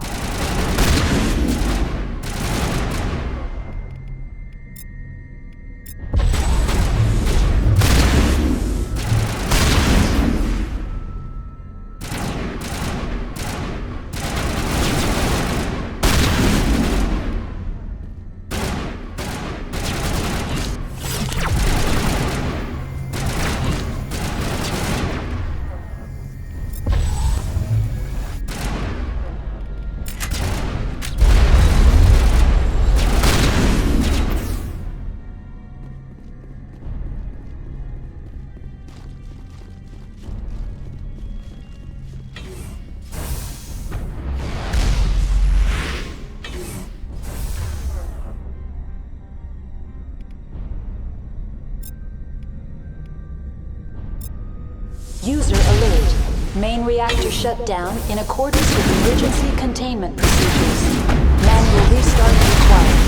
Main reactor shut down in accordance with emergency containment procedures. Manual restart required.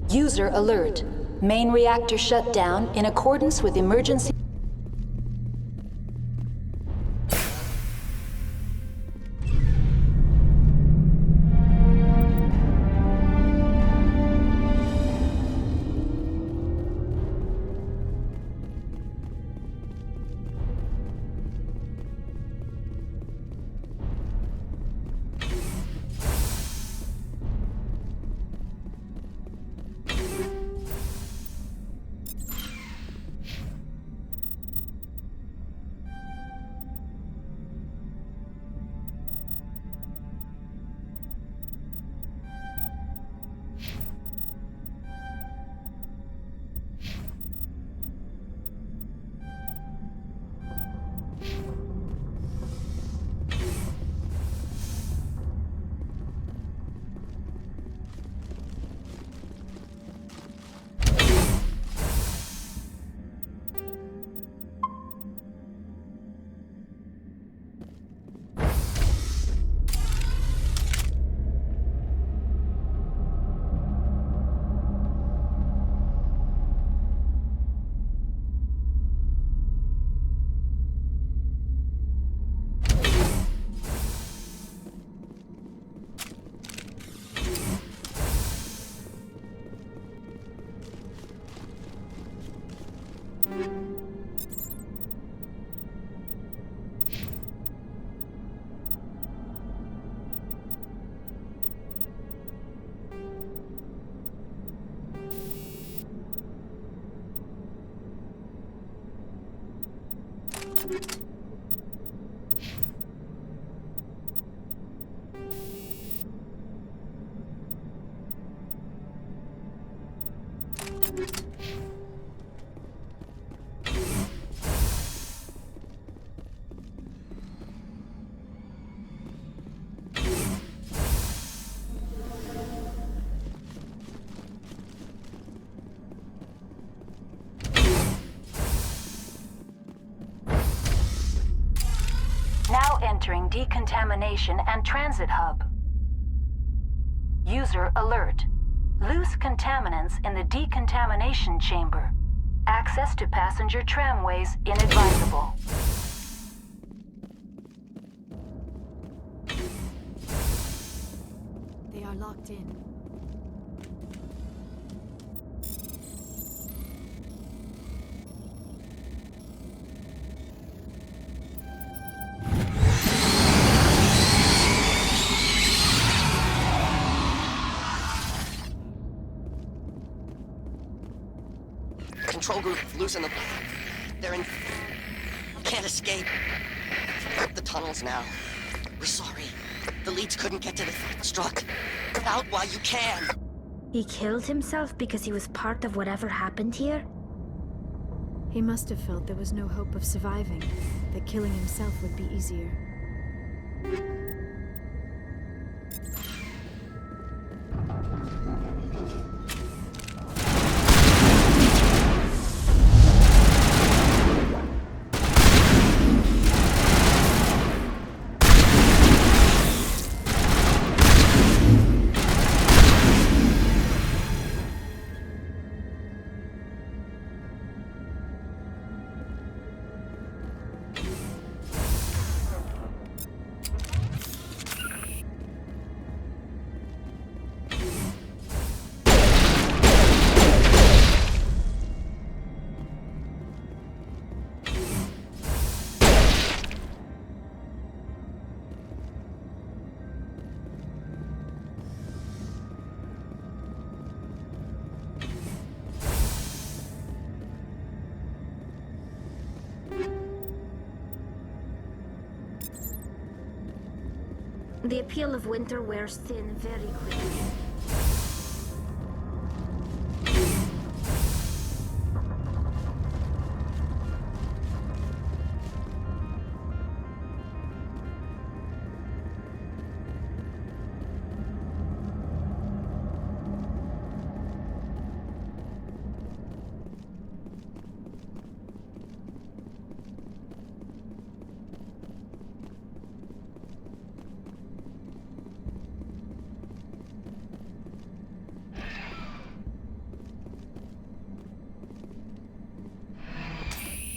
User alert. Main reactor shut down in accordance with emergency... Now entering decontamination and transit hub. User alert. Loose contaminants in the decontamination chamber. Access to passenger tramways inadvisable. They are locked in. Control group, loosen them. They're in... Can't escape. The tunnels now. We're sorry. The leads couldn't get to the... Struck. Get out while you can. He killed himself because he was part of whatever happened here? He must have felt there was no hope of surviving, that killing himself would be easier. The appeal of winter wears thin very quickly.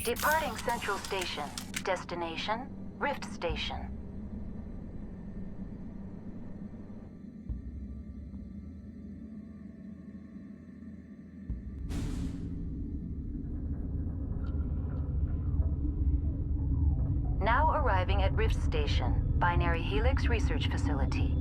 Departing Central Station. Destination, Rift Station. Now arriving at Rift Station, Binary Helix Research Facility.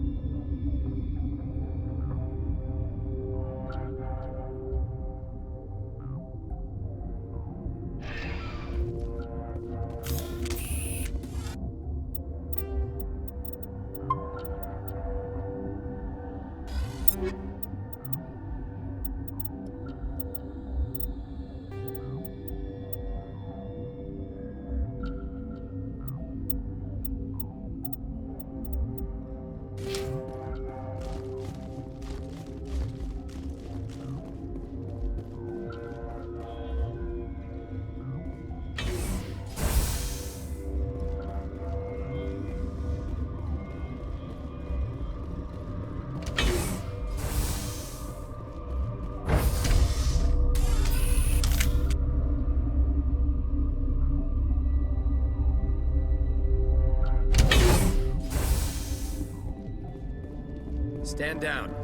Stand down.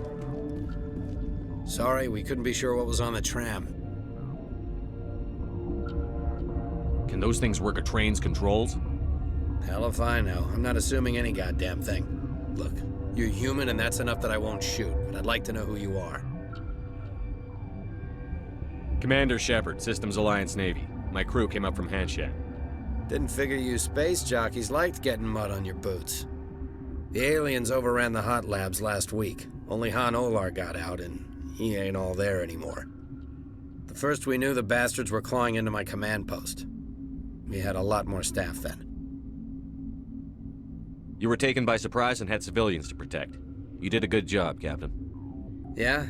Sorry, we couldn't be sure what was on the tram. Can those things work a train's controls? Hell if I know. I'm not assuming any goddamn thing. Look, you're human and that's enough that I won't shoot, but I'd like to know who you are. Commander Shepard, Systems Alliance Navy. My crew came up from Hanshan. Didn't figure you space jockeys liked getting mud on your boots. The aliens overran the hot labs last week. Only Han Olar got out, and he ain't all there anymore. The first we knew, the bastards were clawing into my command post. We had a lot more staff then. You were taken by surprise and had civilians to protect. You did a good job, Captain. Yeah?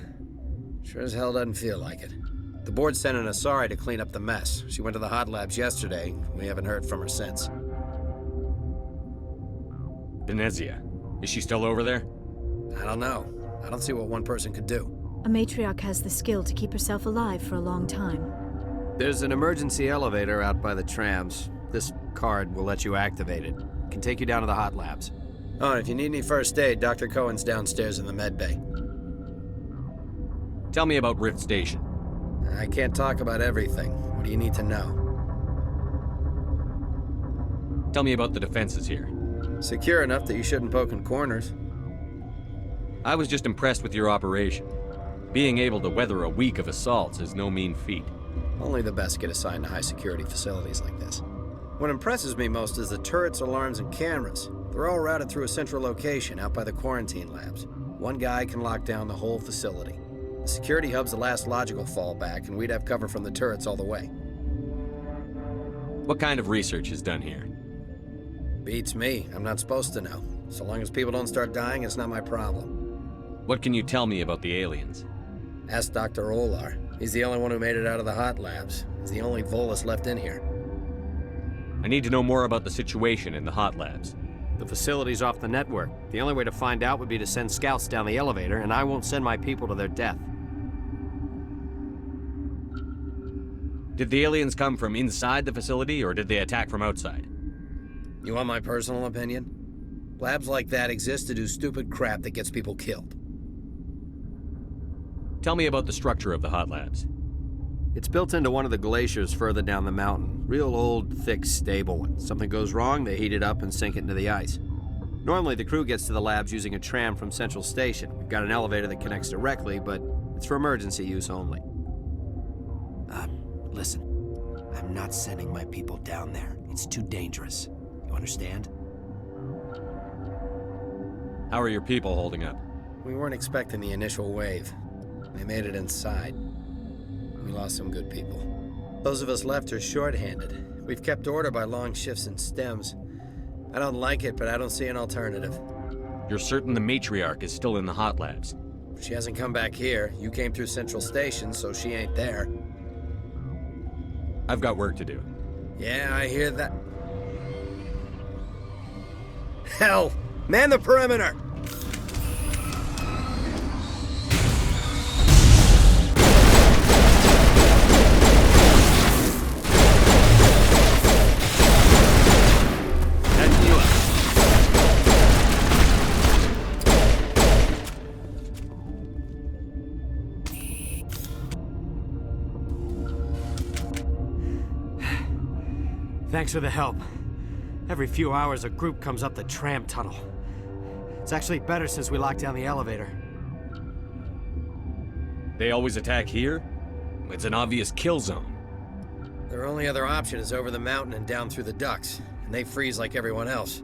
Sure as hell doesn't feel like it. The board sent an Asari to clean up the mess. She went to the hot labs yesterday. We haven't heard from her since. Venezia. Is she still over there? I don't know. I don't see what one person could do. A matriarch has the skill to keep herself alive for a long time. There's an emergency elevator out by the trams. This card will let you activate it. Can take you down to the hot labs. Oh, and if you need any first aid, Dr. Cohen's downstairs in the med bay. Tell me about Rift Station. I can't talk about everything. What do you need to know? Tell me about the defenses here. Secure enough that you shouldn't poke in corners. I was just impressed with your operation. Being able to weather a week of assaults is no mean feat. Only the best get assigned to high-security facilities like this. What impresses me most is the turrets, alarms, and cameras. They're all routed through a central location out by the quarantine labs. One guy can lock down the whole facility. The security hub's the last logical fallback, and we'd have cover from the turrets all the way. What kind of research is done here? Beats me. I'm not supposed to know. So long as people don't start dying, it's not my problem. What can you tell me about the aliens? Ask Dr. Olar. He's the only one who made it out of the hot labs. He's the only Volus left in here. I need to know more about the situation in the hot labs. The facility's off the network. The only way to find out would be to send scouts down the elevator, and I won't send my people to their death. Did the aliens come from inside the facility, or did they attack from outside? You want my personal opinion? Labs like that exist to do stupid crap that gets people killed. Tell me about the structure of the hot labs. It's built into one of the glaciers further down the mountain. Real old, thick, stable one. Something goes wrong, they heat it up and sink it into the ice. Normally, the crew gets to the labs using a tram from Central Station. We've got an elevator that connects directly, but it's for emergency use only. Listen. I'm not sending my people down there. It's too dangerous. You understand? How are your people holding up? We weren't expecting the initial wave. They made it inside. We lost some good people. Those of us left are short-handed. We've kept order by long shifts and stems. I don't like it, but I don't see an alternative. You're certain the matriarch is still in the hot labs? She hasn't come back here. You came through Central Station, so she ain't there. I've got work to do. Yeah, I hear that. Hell! Man the perimeter! Thanks for the help. Every few hours, a group comes up the tram tunnel. It's actually better since we locked down the elevator. They always attack here? It's an obvious kill zone. Their only other option is over the mountain and down through the ducts, and they freeze like everyone else.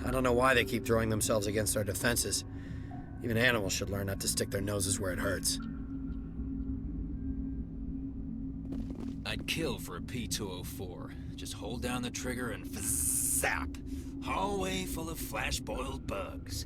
I don't know why they keep throwing themselves against our defenses. Even animals should learn not to stick their noses where it hurts. I'd kill for a P-204. Just hold down the trigger and zap. Hallway full of flash-boiled bugs.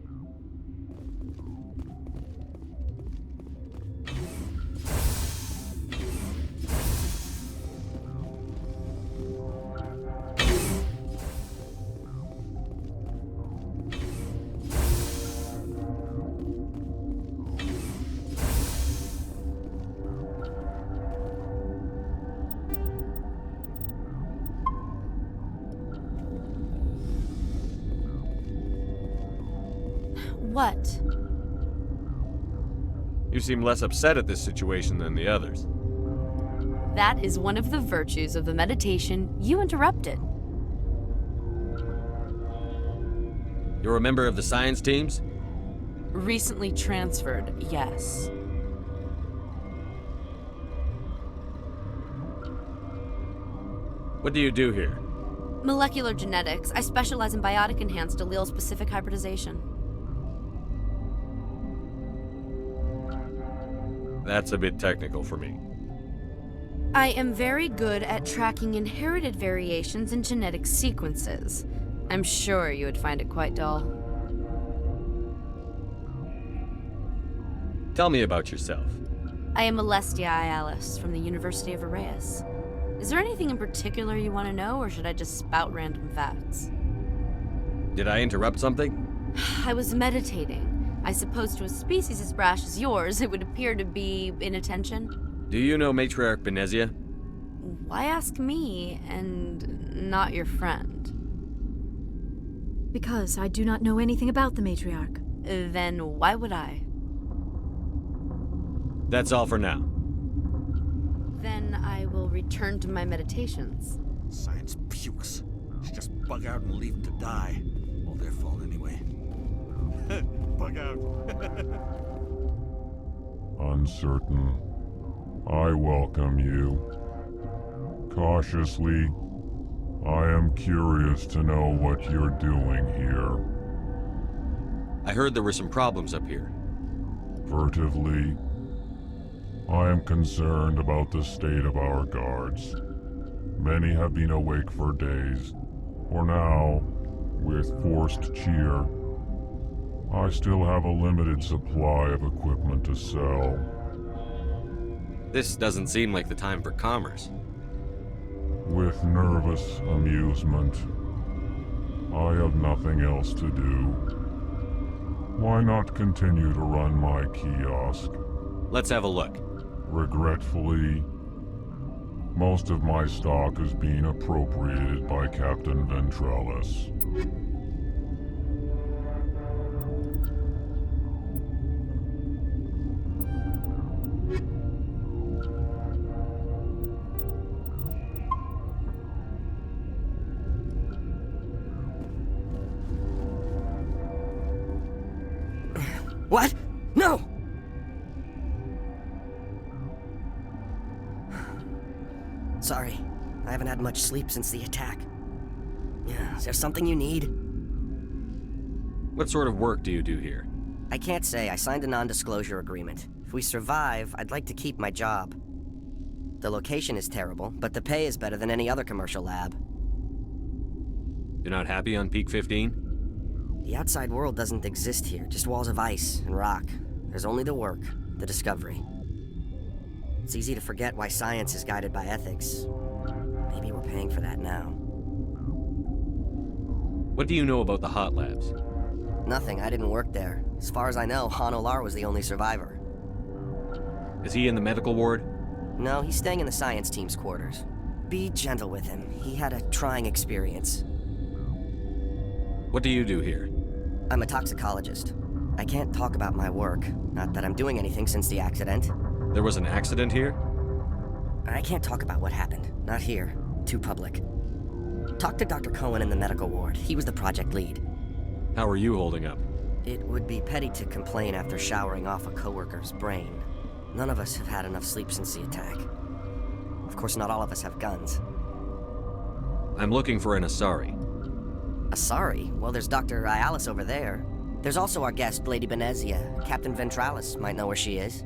What? You seem less upset at this situation than the others. That is one of the virtues of the meditation you interrupted. You're a member of the science teams? Recently transferred, yes. What do you do here? Molecular genetics. I specialize in biotic-enhanced allele-specific hybridization. That's a bit technical for me. I am very good at tracking inherited variations in genetic sequences. I'm sure you would find it quite dull. Tell me about yourself. I am Alestia Ialis from the University of Arraeus. Is there anything in particular you want to know, or should I just spout random facts? Did I interrupt something? I was meditating. I suppose to a species as brash as yours, it would appear to be inattention. Do you know Matriarch Benezia? Why ask me, and not your friend? Because I do not know anything about the matriarch. Then why would I? That's all for now. Then I will return to my meditations. Science pukes. Should just bug out and leave them to die. All their fault anyway. Bug out. Uncertain. I welcome you. Cautiously, I am curious to know what you're doing here. I heard there were some problems up here. Furtively, I am concerned about the state of our guards. Many have been awake for days. For now, with forced cheer, I still have a limited supply of equipment to sell. This doesn't seem like the time for commerce. With nervous amusement. I have nothing else to do. Why not continue to run my kiosk? Let's have a look. Regretfully, most of my stock is being appropriated by Captain Ventrellis. What? No! Sorry, I haven't had much sleep since the attack. Is there something you need? What sort of work do you do here? I can't say. I signed a non-disclosure agreement. If we survive, I'd like to keep my job. The location is terrible, but the pay is better than any other commercial lab. You're not happy on Peak 15? The outside world doesn't exist here, just walls of ice and rock. There's only the work, the discovery. It's easy to forget why science is guided by ethics. Maybe we're paying for that now. What do you know about the hot labs? Nothing, I didn't work there. As far as I know, Han Olar was the only survivor. Is he in the medical ward? No, he's staying in the science team's quarters. Be gentle with him. He had a trying experience. What do you do here? I'm a toxicologist. I can't talk about my work. Not that I'm doing anything since the accident. There was an accident here? I can't talk about what happened. Not here. Too public. Talk to Dr. Cohen in the medical ward. He was the project lead. How are you holding up? It would be petty to complain after showering off a coworker's brain. None of us have had enough sleep since the attack. Of course, not all of us have guns. I'm looking for an Asari. Asari? Well, there's Dr. Ayalis over there. There's also our guest, Lady Benezia. Captain Ventralis might know where she is.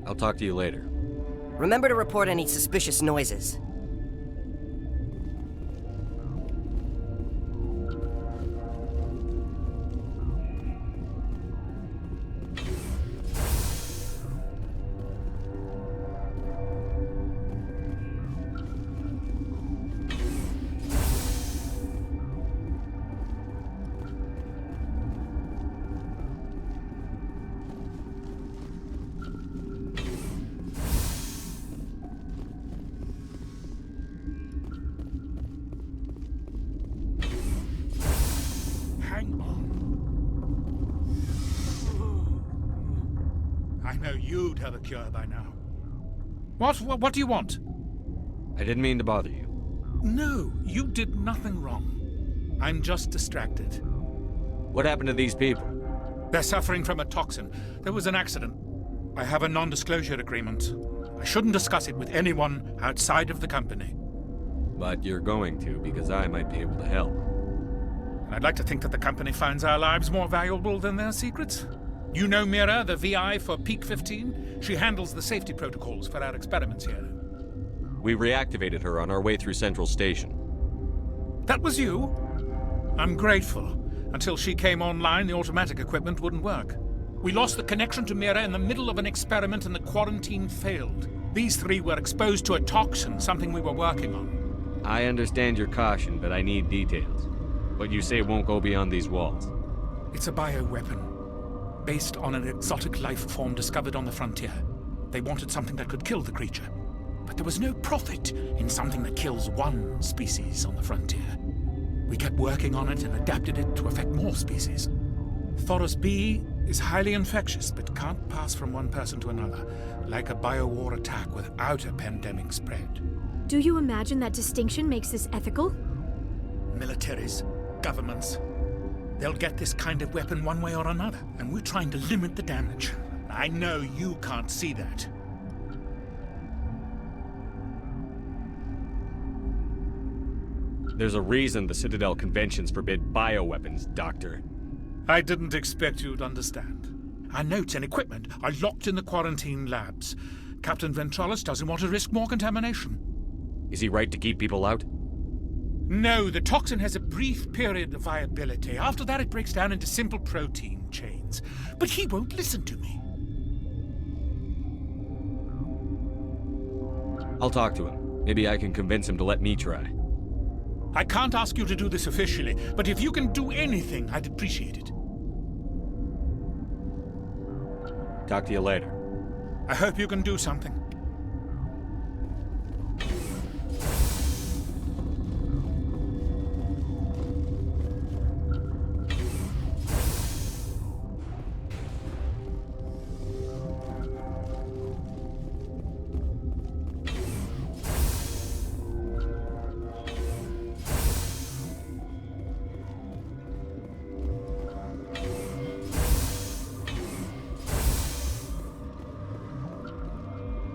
I'll talk to you later. Remember to report any suspicious noises. I know you'd have a cure by now. What do you want? I didn't mean to bother you. No, you did nothing wrong. I'm just distracted. What happened to these people? They're suffering from a toxin. There was an accident. I have a non-disclosure agreement. I shouldn't discuss it with anyone outside of the company. But you're going to, because I might be able to help. And I'd like to think that the company finds our lives more valuable than their secrets. You know Mira, the VI for Peak 15? She handles the safety protocols for our experiments here. We reactivated her on our way through Central Station. That was you? I'm grateful. Until she came online, the automatic equipment wouldn't work. We lost the connection to Mira in the middle of an experiment and the quarantine failed. These three were exposed to a toxin, something we were working on. I understand your caution, but I need details. What you say won't go beyond these walls. It's a bioweapon, based on an exotic life form discovered on the frontier. They wanted something that could kill the creature. But there was no profit in something that kills one species on the frontier. We kept working on it and adapted it to affect more species. Thoros B is highly infectious, but can't pass from one person to another, like a biowar attack without a pandemic spread. Do you imagine that distinction makes this ethical? Militaries, governments, they'll get this kind of weapon one way or another, and we're trying to limit the damage. I know you can't see that. There's a reason the Citadel conventions forbid bioweapons, Doctor. I didn't expect you'd understand. Our notes and equipment are locked in the quarantine labs. Captain Ventralis doesn't want to risk more contamination. Is he right to keep people out? No, the toxin has a brief period of viability. After that, it breaks down into simple protein chains. But he won't listen to me. I'll talk to him. Maybe I can convince him to let me try. I can't ask you to do this officially, but if you can do anything, I'd appreciate it. Talk to you later. I hope you can do something.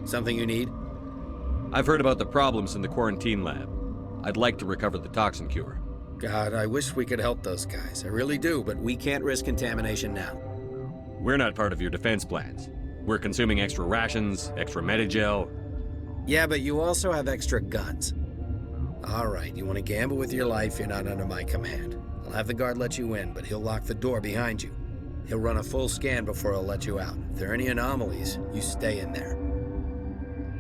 Something you need? I've heard about the problems in the quarantine lab. I'd like to recover the toxin cure. God, I wish we could help those guys. I really do, but we can't risk contamination now. We're not part of your defense plans. We're consuming extra rations, extra Medigel. Yeah, but you also have extra guns. All right, you want to gamble with your life, you're not under my command. I'll have the guard let you in, but he'll lock the door behind you. He'll run a full scan before he'll let you out. If there are any anomalies, you stay in there.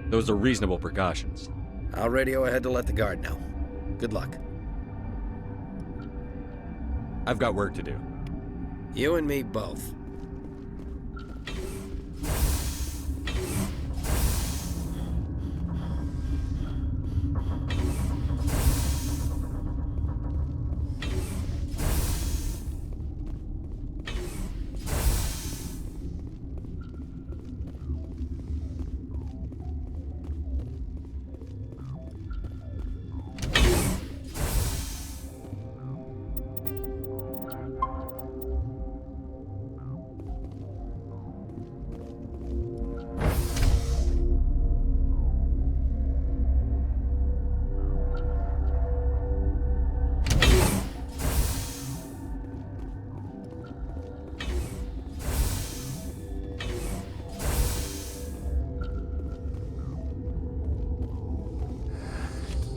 Those are reasonable precautions. I'll radio ahead to let the guard know. Good luck. I've got work to do. You and me both.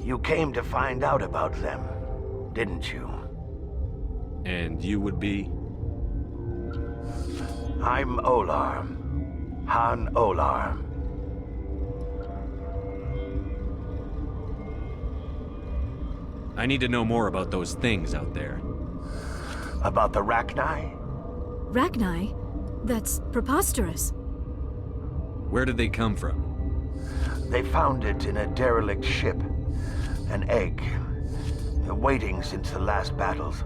You came to find out about them, didn't you? And you would be? I'm Olar. Han Olar. I need to know more about those things out there. About the Rachni? Rachni? That's preposterous. Where did they come from? They found it in a derelict ship. An egg. Waiting since the last battles.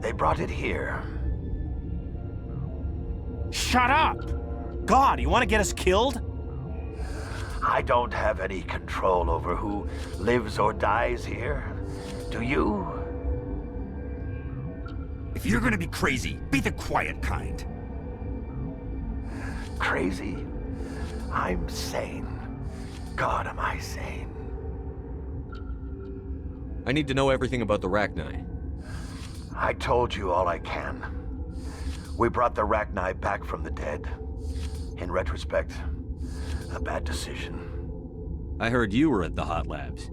They brought it here. Shut up! God, you want to get us killed? I don't have any control over who lives or dies here. Do you? If you're gonna be crazy, be the quiet kind. Crazy? I'm sane. God, am I sane. I need to know everything about the Rachni. I told you all I can. We brought the Rachni back from the dead. In retrospect, a bad decision. I heard you were at the hot labs.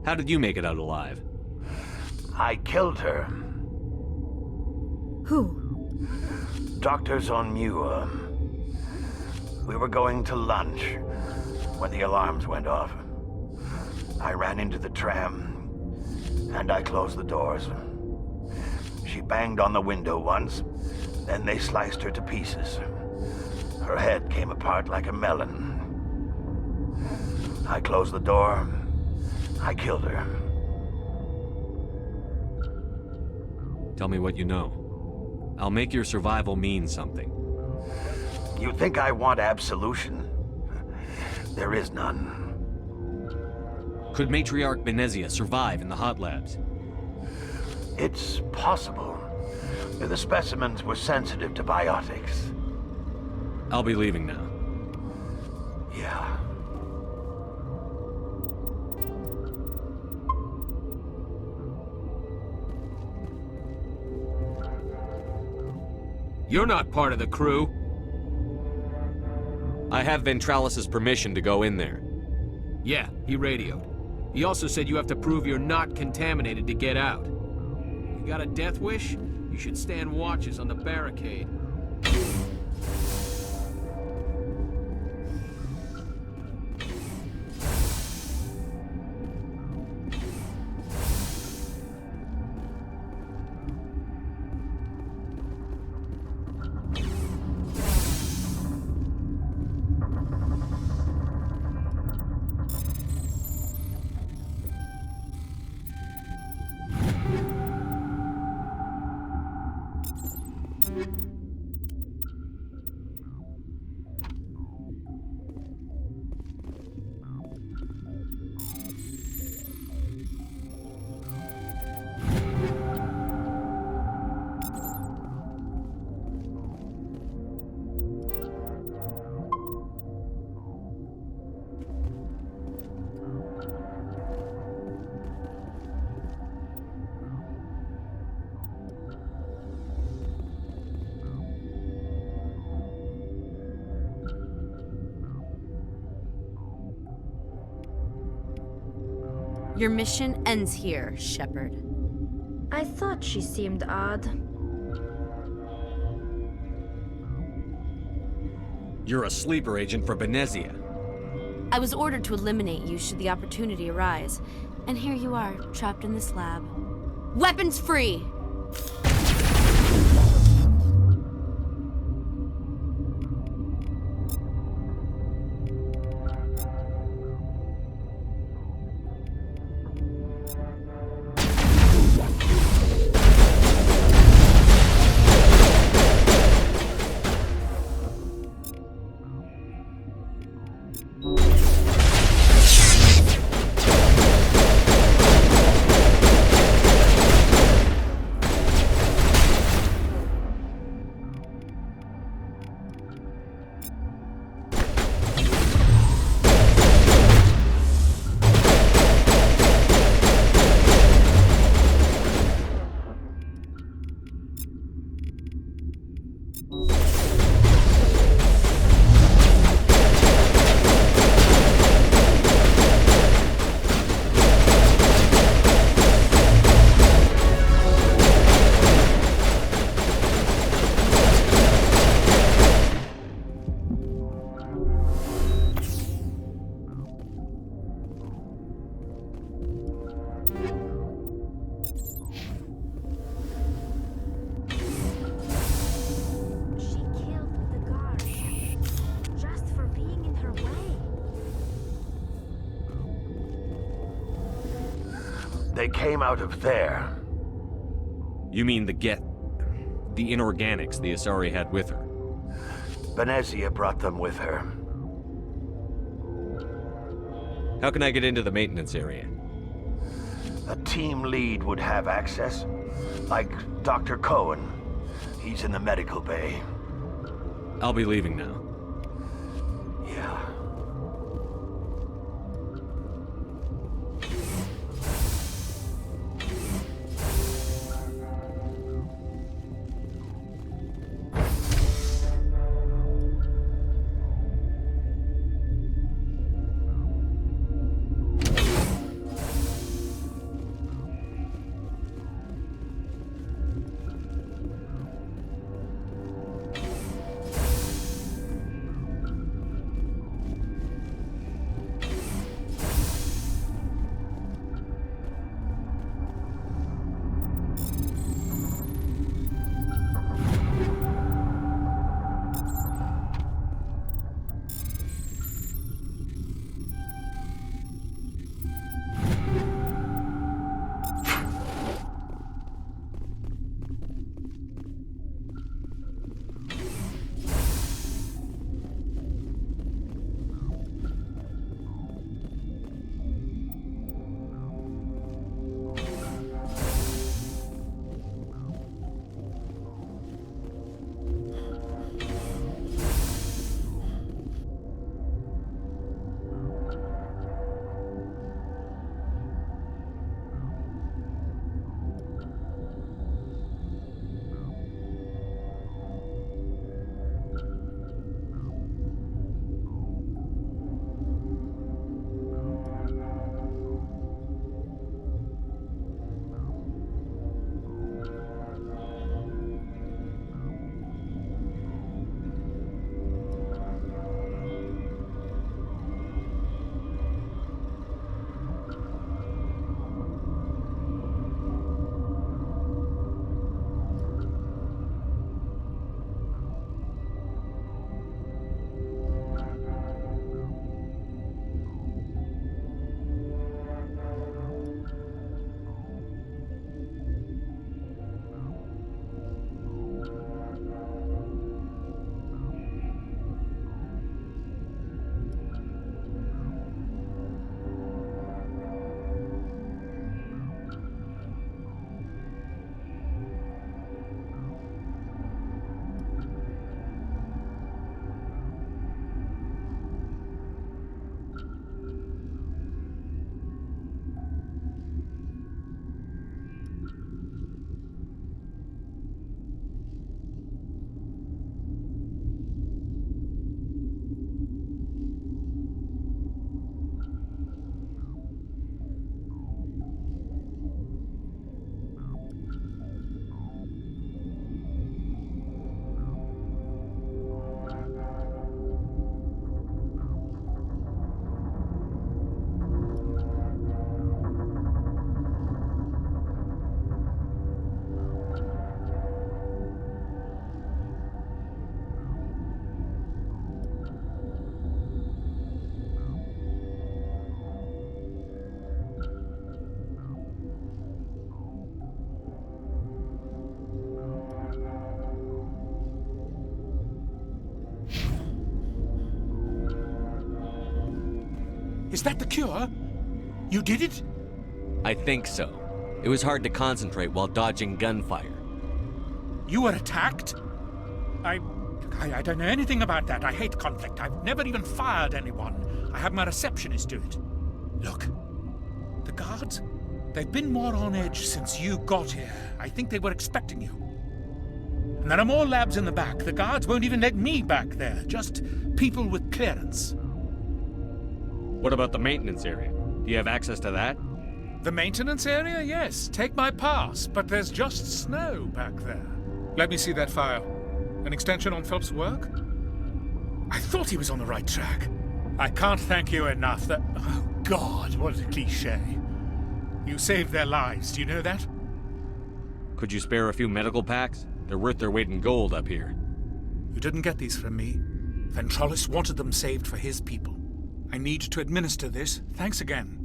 How did you make it out alive? I killed her. Who? Doctors on Muir. We were going to lunch when the alarms went off. I ran into the tram, and I closed the doors. She banged on the window once, then they sliced her to pieces. Her head came apart like a melon. I closed the door. I killed her. Tell me what you know. I'll make your survival mean something. You think I want absolution? There is none. Could Matriarch Benezia survive in the hot labs? It's possible. The specimens were sensitive to biotics. I'll be leaving now. Yeah. You're not part of the crew. I have Ventralis's permission to go in there. Yeah, he radioed. He also said you have to prove you're not contaminated to get out. You got a death wish? You should stand watches on the barricade. Your mission ends here, Shepard. I thought she seemed odd. You're a sleeper agent for Venezia. I was ordered to eliminate you should the opportunity arise. And here you are, trapped in this lab. Weapons free! They came out of there. You mean the inorganics the Asari had with her? Venezia brought them with her. How can I get into the maintenance area? A team lead would have access. Like Dr. Cohen. He's in the medical bay. I'll be leaving now. Yeah. Is that the cure? You did it? I think so. It was hard to concentrate while dodging gunfire. You were attacked? I don't know anything about that. I hate conflict. I've never even fired anyone. I have my receptionist do it. Look, the guards, they've been more on edge since you got here. I think they were expecting you. And there are more labs in the back. The guards won't even let me back there. Just people with clearance. What about the maintenance area? Do you have access to that? The maintenance area? Yes. Take my pass. But there's just snow back there. Let me see that file. An extension on Phelps' work? I thought he was on the right track. I can't thank you enough that... Oh, God, what a cliché. You saved their lives, do you know that? Could you spare a few medical packs? They're worth their weight in gold up here. You didn't get these from me. Ventrolis wanted them saved for his people. I need to administer this. Thanks again.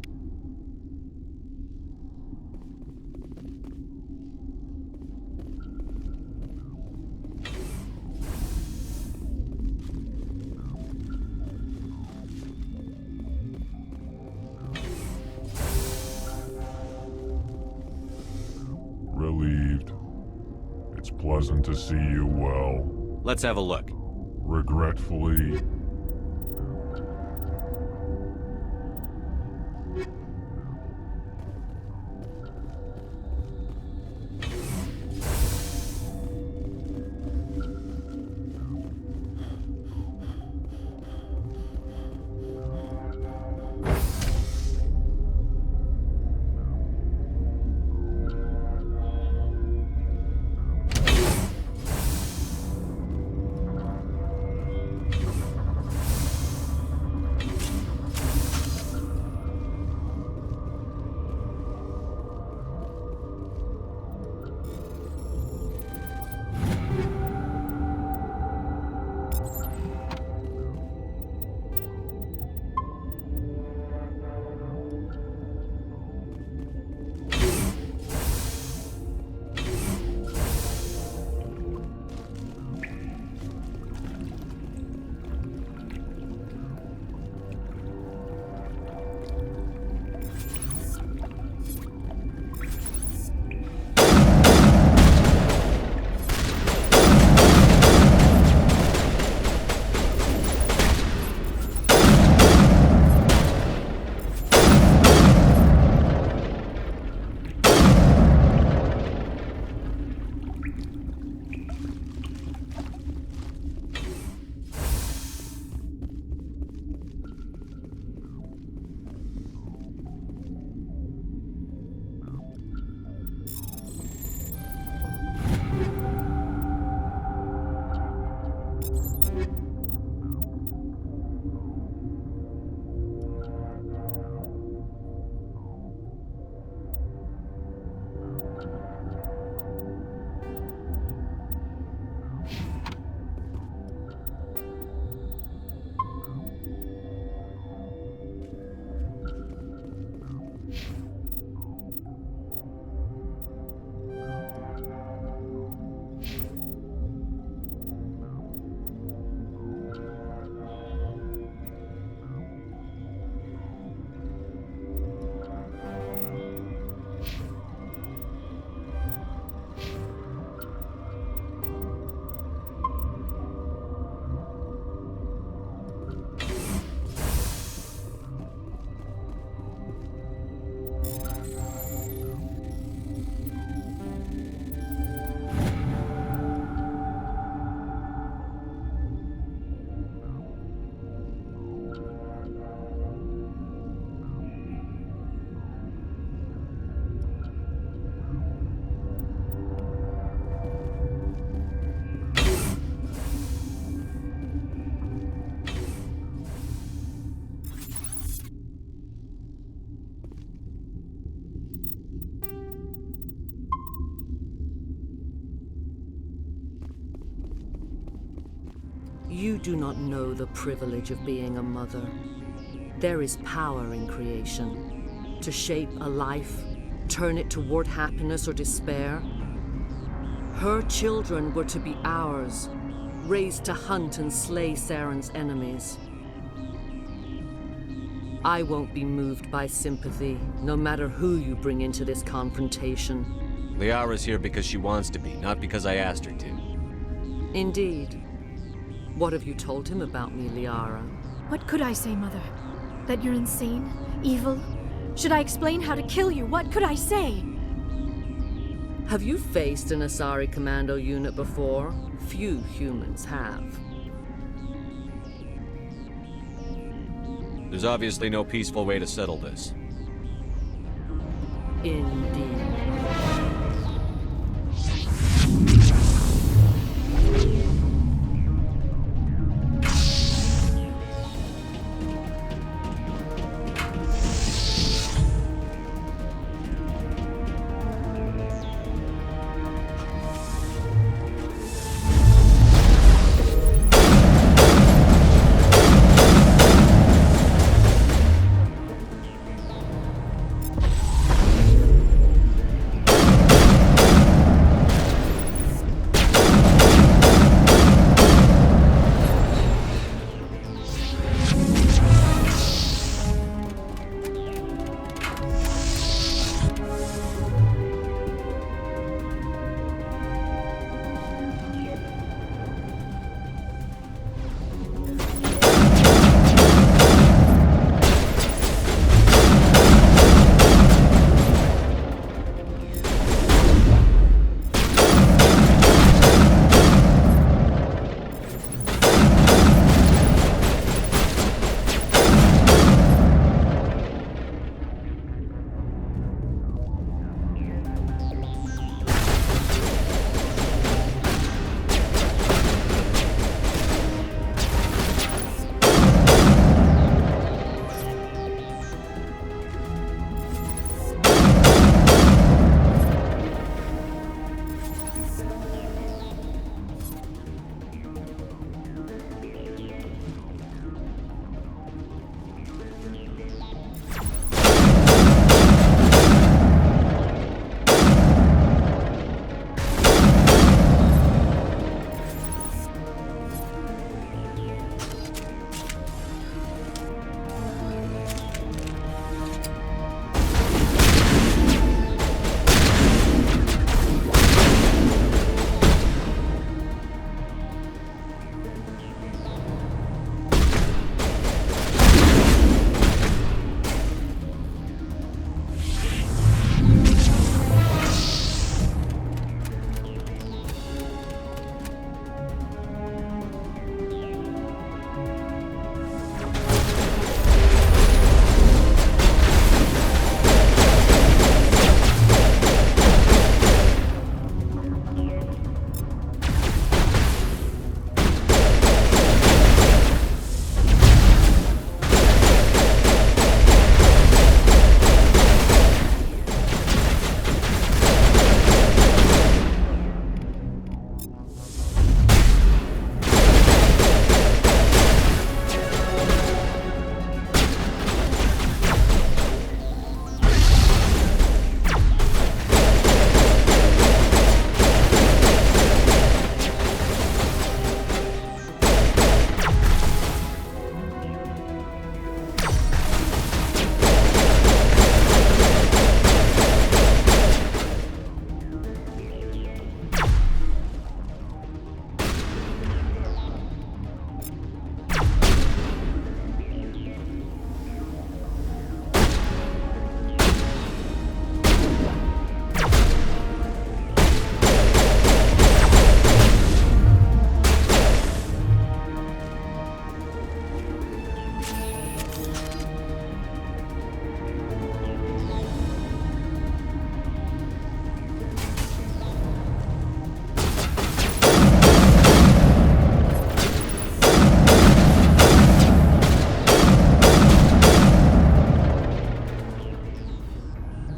Relieved. It's pleasant to see you well. Let's have a look. Regretfully, You do not know the privilege of being a mother. There is power in creation. To shape a life, turn it toward happiness or despair. Her children were to be ours, raised to hunt and slay Saren's enemies. I won't be moved by sympathy, no matter who you bring into this confrontation. Liara's here because she wants to be, not because I asked her to. Indeed. What have you told him about me, Liara? What could I say, Mother? That you're insane? Evil? Should I explain how to kill you? What could I say? Have you faced an Asari commando unit before? Few humans have. There's obviously no peaceful way to settle this. Indeed.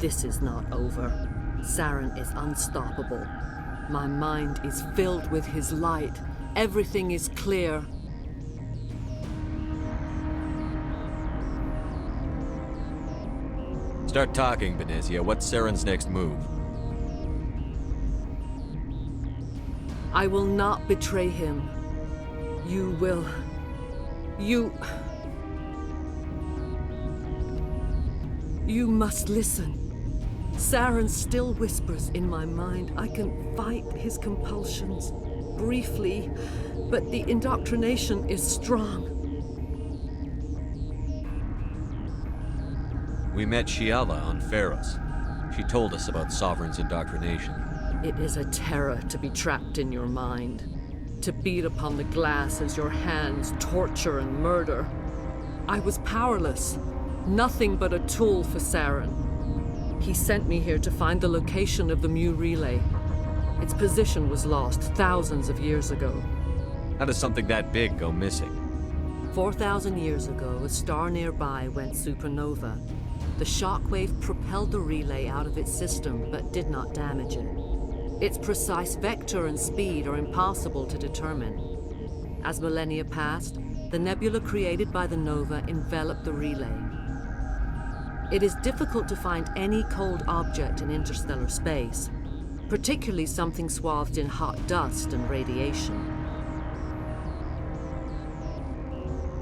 This is not over. Saren is unstoppable. My mind is filled with his light. Everything is clear. Start talking, Benezia. What's Saren's next move? I will not betray him. You will. You must listen. Saren still whispers in my mind. I can fight his compulsions, briefly, but the indoctrination is strong. We met Shiala on Pharos. She told us about Sovereign's indoctrination. It is a terror to be trapped in your mind, to beat upon the glass as your hands torture and murder. I was powerless, nothing but a tool for Saren. He sent me here to find the location of the Mu relay. Its position was lost thousands of years ago. How does something that big go missing? 4,000 years ago, a star nearby went supernova. The shockwave propelled the relay out of its system, but did not damage it. Its precise vector and speed are impossible to determine. As millennia passed, the nebula created by the nova enveloped the relay. It is difficult to find any cold object in interstellar space, particularly something swathed in hot dust and radiation.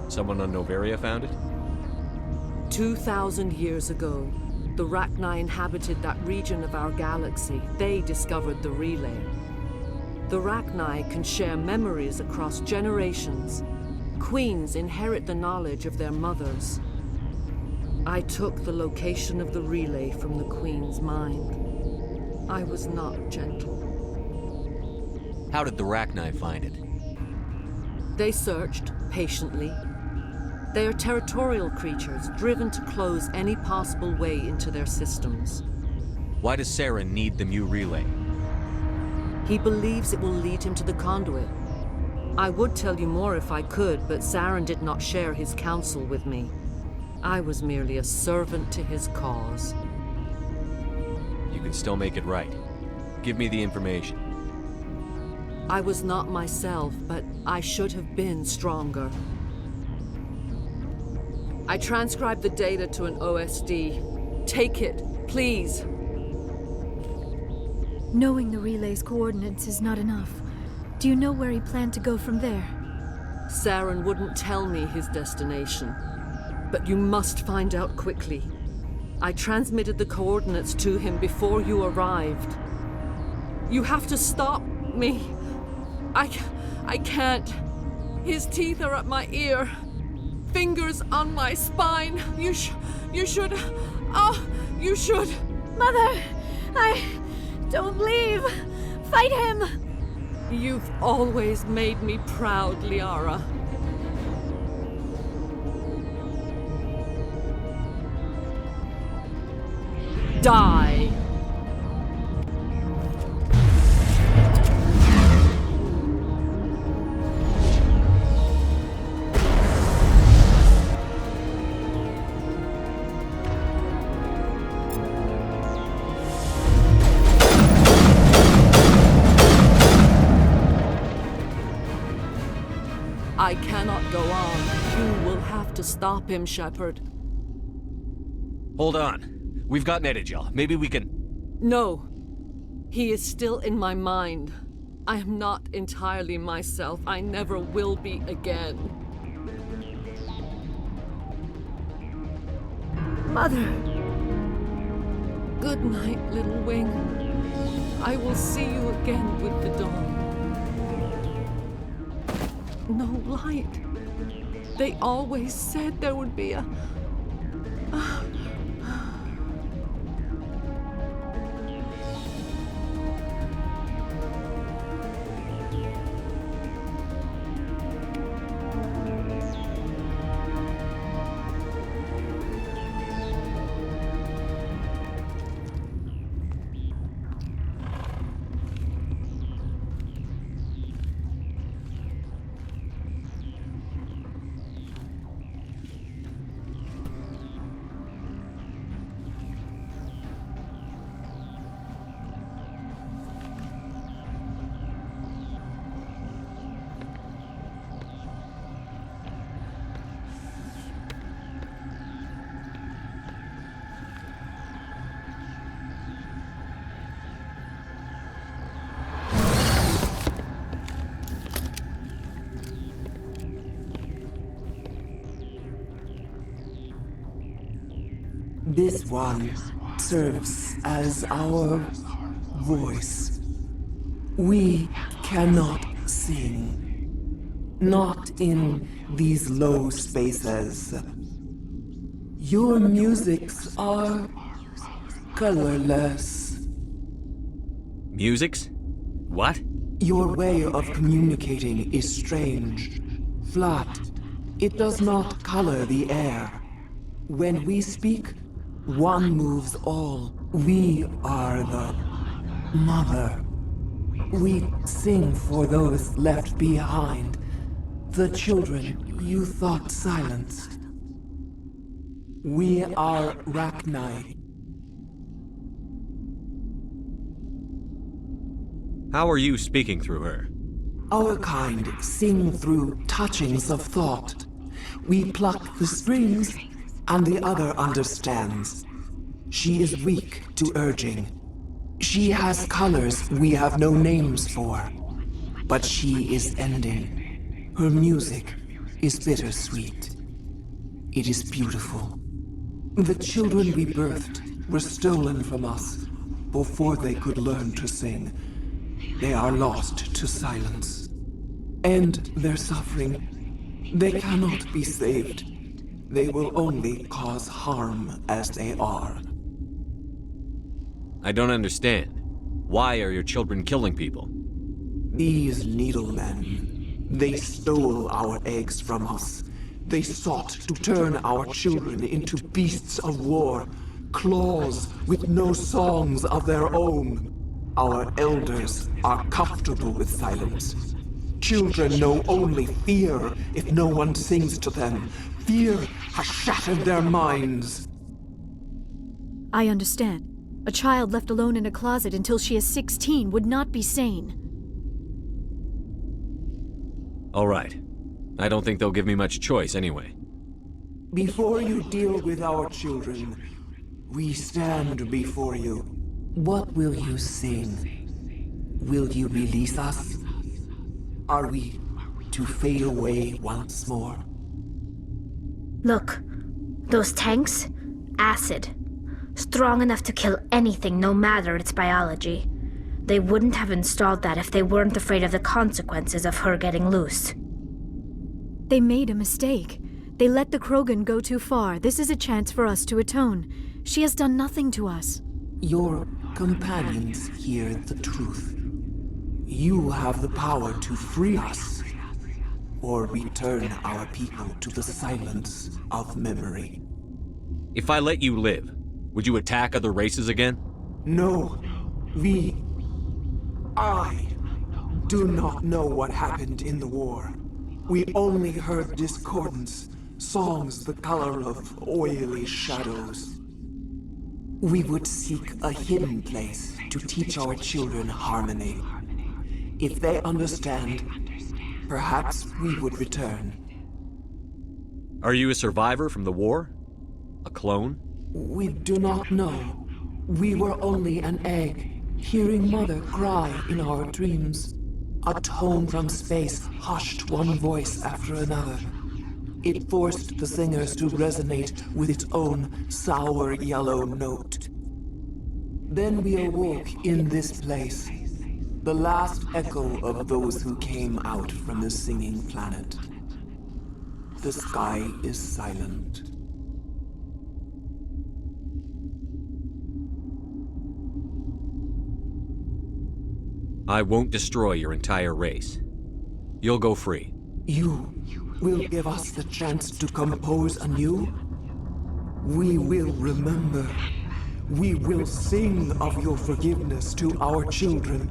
Someone on Noveria found it? 2,000 years ago, the Rachni inhabited that region of our galaxy. They discovered the relay. The Rachni can share memories across generations. Queens inherit the knowledge of their mothers. I took the location of the relay from the Queen's mind. I was not gentle. How did the Rachni find it? They searched, patiently. They are territorial creatures, driven to close any possible way into their systems. Why does Saren need the Mu relay? He believes it will lead him to the conduit. I would tell you more if I could, but Saren did not share his counsel with me. I was merely a servant to his cause. You can still make it right. Give me the information. I was not myself, but I should have been stronger. I transcribed the data to an OSD. Take it, please. Knowing the relay's coordinates is not enough. Do you know where he planned to go from there? Saren wouldn't tell me his destination. But you must find out quickly. I transmitted the coordinates to him before you arrived. You have to stop me. I can't. His teeth are at my ear. Fingers on my spine. You should. You should. Mother! Don't leave! Fight him! You've always made me proud, Liara. Die! I cannot go on. You will have to stop him, Shepard. Hold on. We've got Netagel. Maybe we can... No. He is still in my mind. I am not entirely myself. I never will be again. Mother! Good night, little wing. I will see you again with the dawn. No light. They always said there would be a... This one serves as our voice. We cannot sing. Not in these low spaces. Your musics are colorless. Musics? What? Your way of communicating is strange. Flat. It does not color the air. When we speak, one moves all. We are the mother. We sing for those left behind. The children you thought silenced. We are Rachni. How are you speaking through her? Our kind sing through touchings of thought. We pluck the strings, and the other understands. She is weak to urging. She has colors we have no names for. But she is ending. Her music is bittersweet. It is beautiful. The children we birthed were stolen from us before they could learn to sing. They are lost to silence. And their suffering, they cannot be saved. They will only cause harm as they are. I don't understand. Why are your children killing people? These needlemen, they stole our eggs from us. They sought to turn our children into beasts of war, claws with no songs of their own. Our elders are comfortable with silence. Children know only fear if no one sings to them. Fear has shattered their minds. I understand. A child left alone in a closet until she is 16 would not be sane. All right. I don't think they'll give me much choice anyway. Before you deal with our children, we stand before you. What will you sing? Will you release us? Are we to fade away once more? Look, those tanks? Acid. Strong enough to kill anything, no matter its biology. They wouldn't have installed that if they weren't afraid of the consequences of her getting loose. They made a mistake. They let the Krogan go too far. This is a chance for us to atone. She has done nothing to us. Your companions hear the truth. You have the power to free us, or return our people to the silence of memory. If I let you live, would you attack other races again? No. I do not know what happened in the war. We only heard discordance, songs the color of oily shadows. We would seek a hidden place to teach our children harmony. If they understand, perhaps we would return. Are you a survivor from the war? A clone? We do not know. We were only an egg, hearing Mother cry in our dreams. A tone from space hushed one voice after another. It forced the singers to resonate with its own sour yellow note. Then we awoke in this place, the last echo of those who came out from the singing planet. The sky is silent. I won't destroy your entire race. You'll go free. You will give us the chance to compose anew? We will remember. We will sing of your forgiveness to our children.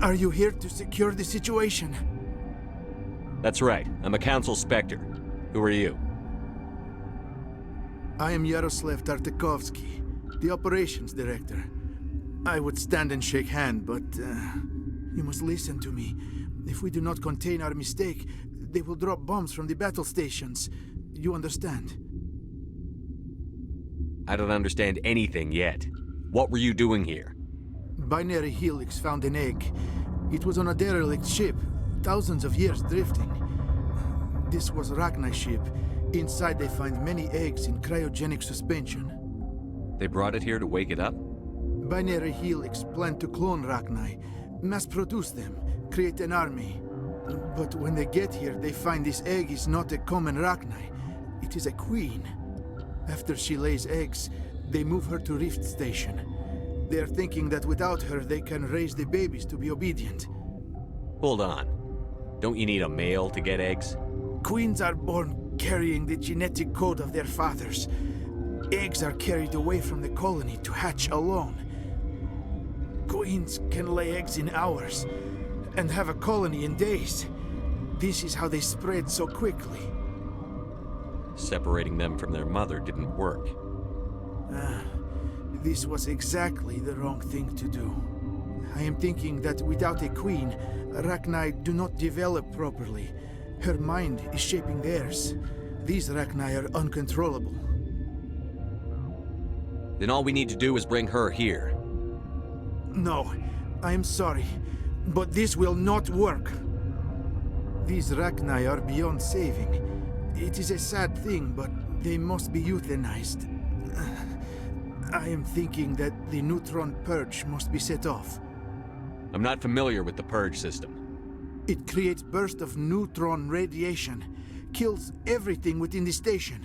Are you here to secure the situation? That's right. I'm a council specter. Who are you? I am Yaroslav Tartakovsky, the operations director. I would stand and shake hand, but you must listen to me. If we do not contain our mistake, they will drop bombs from the battle stations. You understand? I don't understand anything yet. What were you doing here? Binary Helix found an egg. It was on a derelict ship, thousands of years drifting. This was Rachni's ship. Inside they find many eggs in cryogenic suspension. They brought it here to wake it up? Binary Helix planned to clone Rachni, mass-produce them, create an army. But when they get here, they find this egg is not a common Rachni. It is a queen. After she lays eggs, they move her to Rift Station. They are thinking that without her, they can raise the babies to be obedient. Hold on. Don't you need a male to get eggs? Queens are born carrying the genetic code of their fathers. Eggs are carried away from the colony to hatch alone. Queens can lay eggs in hours and have a colony in days. This is how they spread so quickly. Separating them from their mother didn't work. This was exactly the wrong thing to do. I am thinking that without a queen, Rachni do not develop properly. Her mind is shaping theirs. These Rachni are uncontrollable. Then all we need to do is bring her here. No, I am sorry, but this will not work. These Rachni are beyond saving. It is a sad thing, but they must be euthanized. I am thinking that the neutron purge must be set off. I'm not familiar with the purge system. It creates bursts of neutron radiation, kills everything within the station.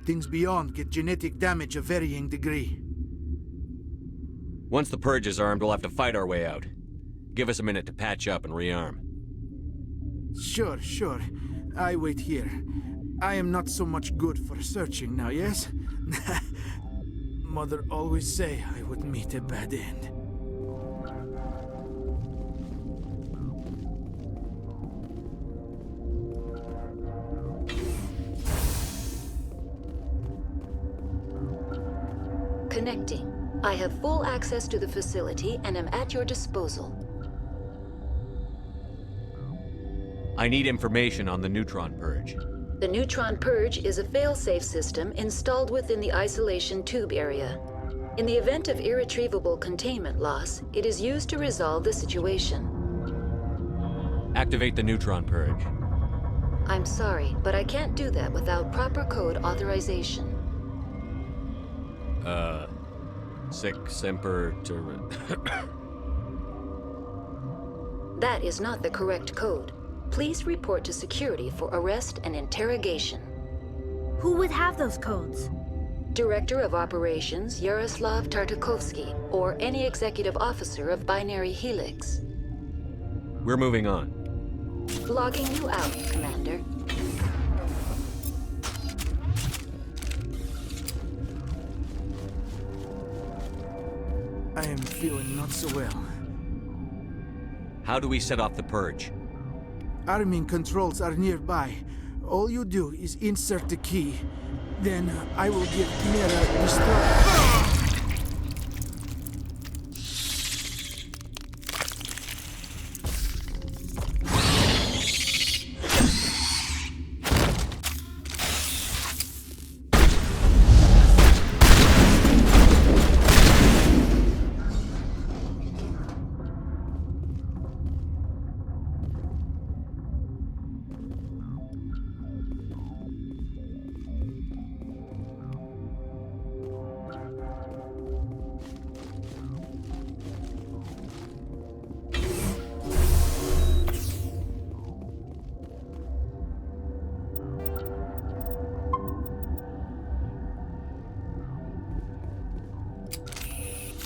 Things beyond get genetic damage of varying degree. Once the purge is armed, we'll have to fight our way out. Give us a minute to patch up and rearm. Sure. I wait here. I am not so much good for searching now, yes? Mother always say I would meet a bad end. Connecting. I have full access to the facility and am at your disposal. I need information on the neutron purge. The neutron purge is a fail-safe system installed within the isolation tube area. In the event of irretrievable containment loss, it is used to resolve the situation. Activate the neutron purge. I'm sorry, but I can't do that without proper code authorization. Sic semper That is not the correct code. Please report to security for arrest and interrogation. Who would have those codes? Director of Operations Yaroslav Tartakovsky, or any executive officer of Binary Helix. We're moving on. Logging you out, Commander. I am feeling not so well. How do we set off the purge? Arming controls are nearby. All you do is insert the key. Then I will give Mira the start.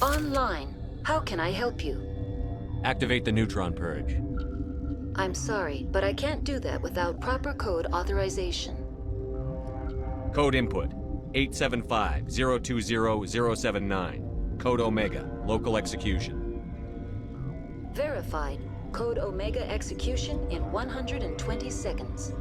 Online. How can I help you? Activate the neutron purge. I'm sorry, but I can't do that without proper code authorization. Code input 875-020-079. Code Omega. Local execution. Verified. Code Omega execution in 120 seconds.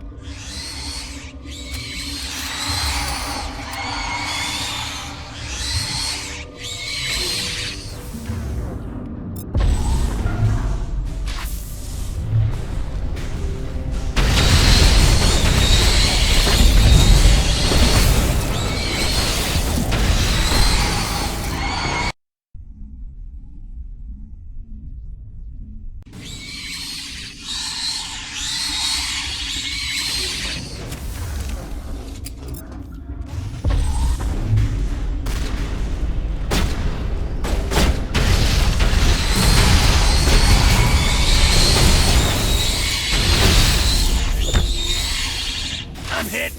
I'm hit!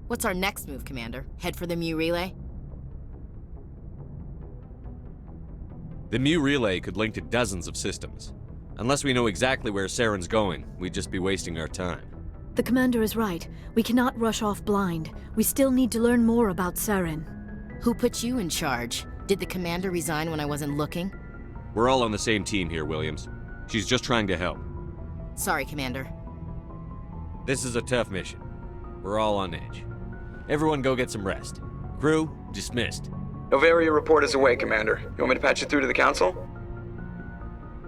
What's our next move, Commander? Head for the Mu relay? The Mu relay could link to dozens of systems. Unless we know exactly where Saren's going, we'd just be wasting our time. The commander is right. We cannot rush off blind. We still need to learn more about Saren. Who put you in charge? Did the commander resign when I wasn't looking? We're all on the same team here, Williams. She's just trying to help. Sorry, Commander. This is a tough mission. We're all on edge. Everyone go get some rest. Crew, dismissed. Noveria report is away, Commander. You want me to patch you through to the Council?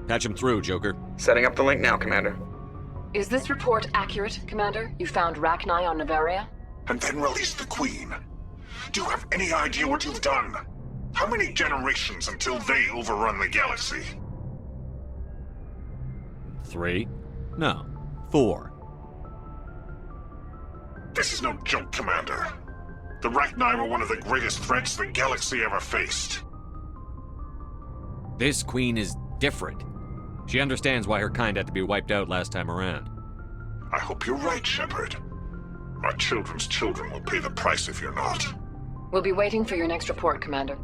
Patch him through, Joker. Setting up the link now, Commander. Is this report accurate, Commander? You found Rachni on Noveria? And then release the Queen. Do you have any idea what you've done? How many generations until they overrun the galaxy? 3? No, 4. This is no joke, Commander. The Rachni were one of the greatest threats the galaxy ever faced. This Queen is different. She understands why her kind had to be wiped out last time around. I hope you're right, Shepard. My children's children will pay the price if you're not. We'll be waiting for your next report, Commander.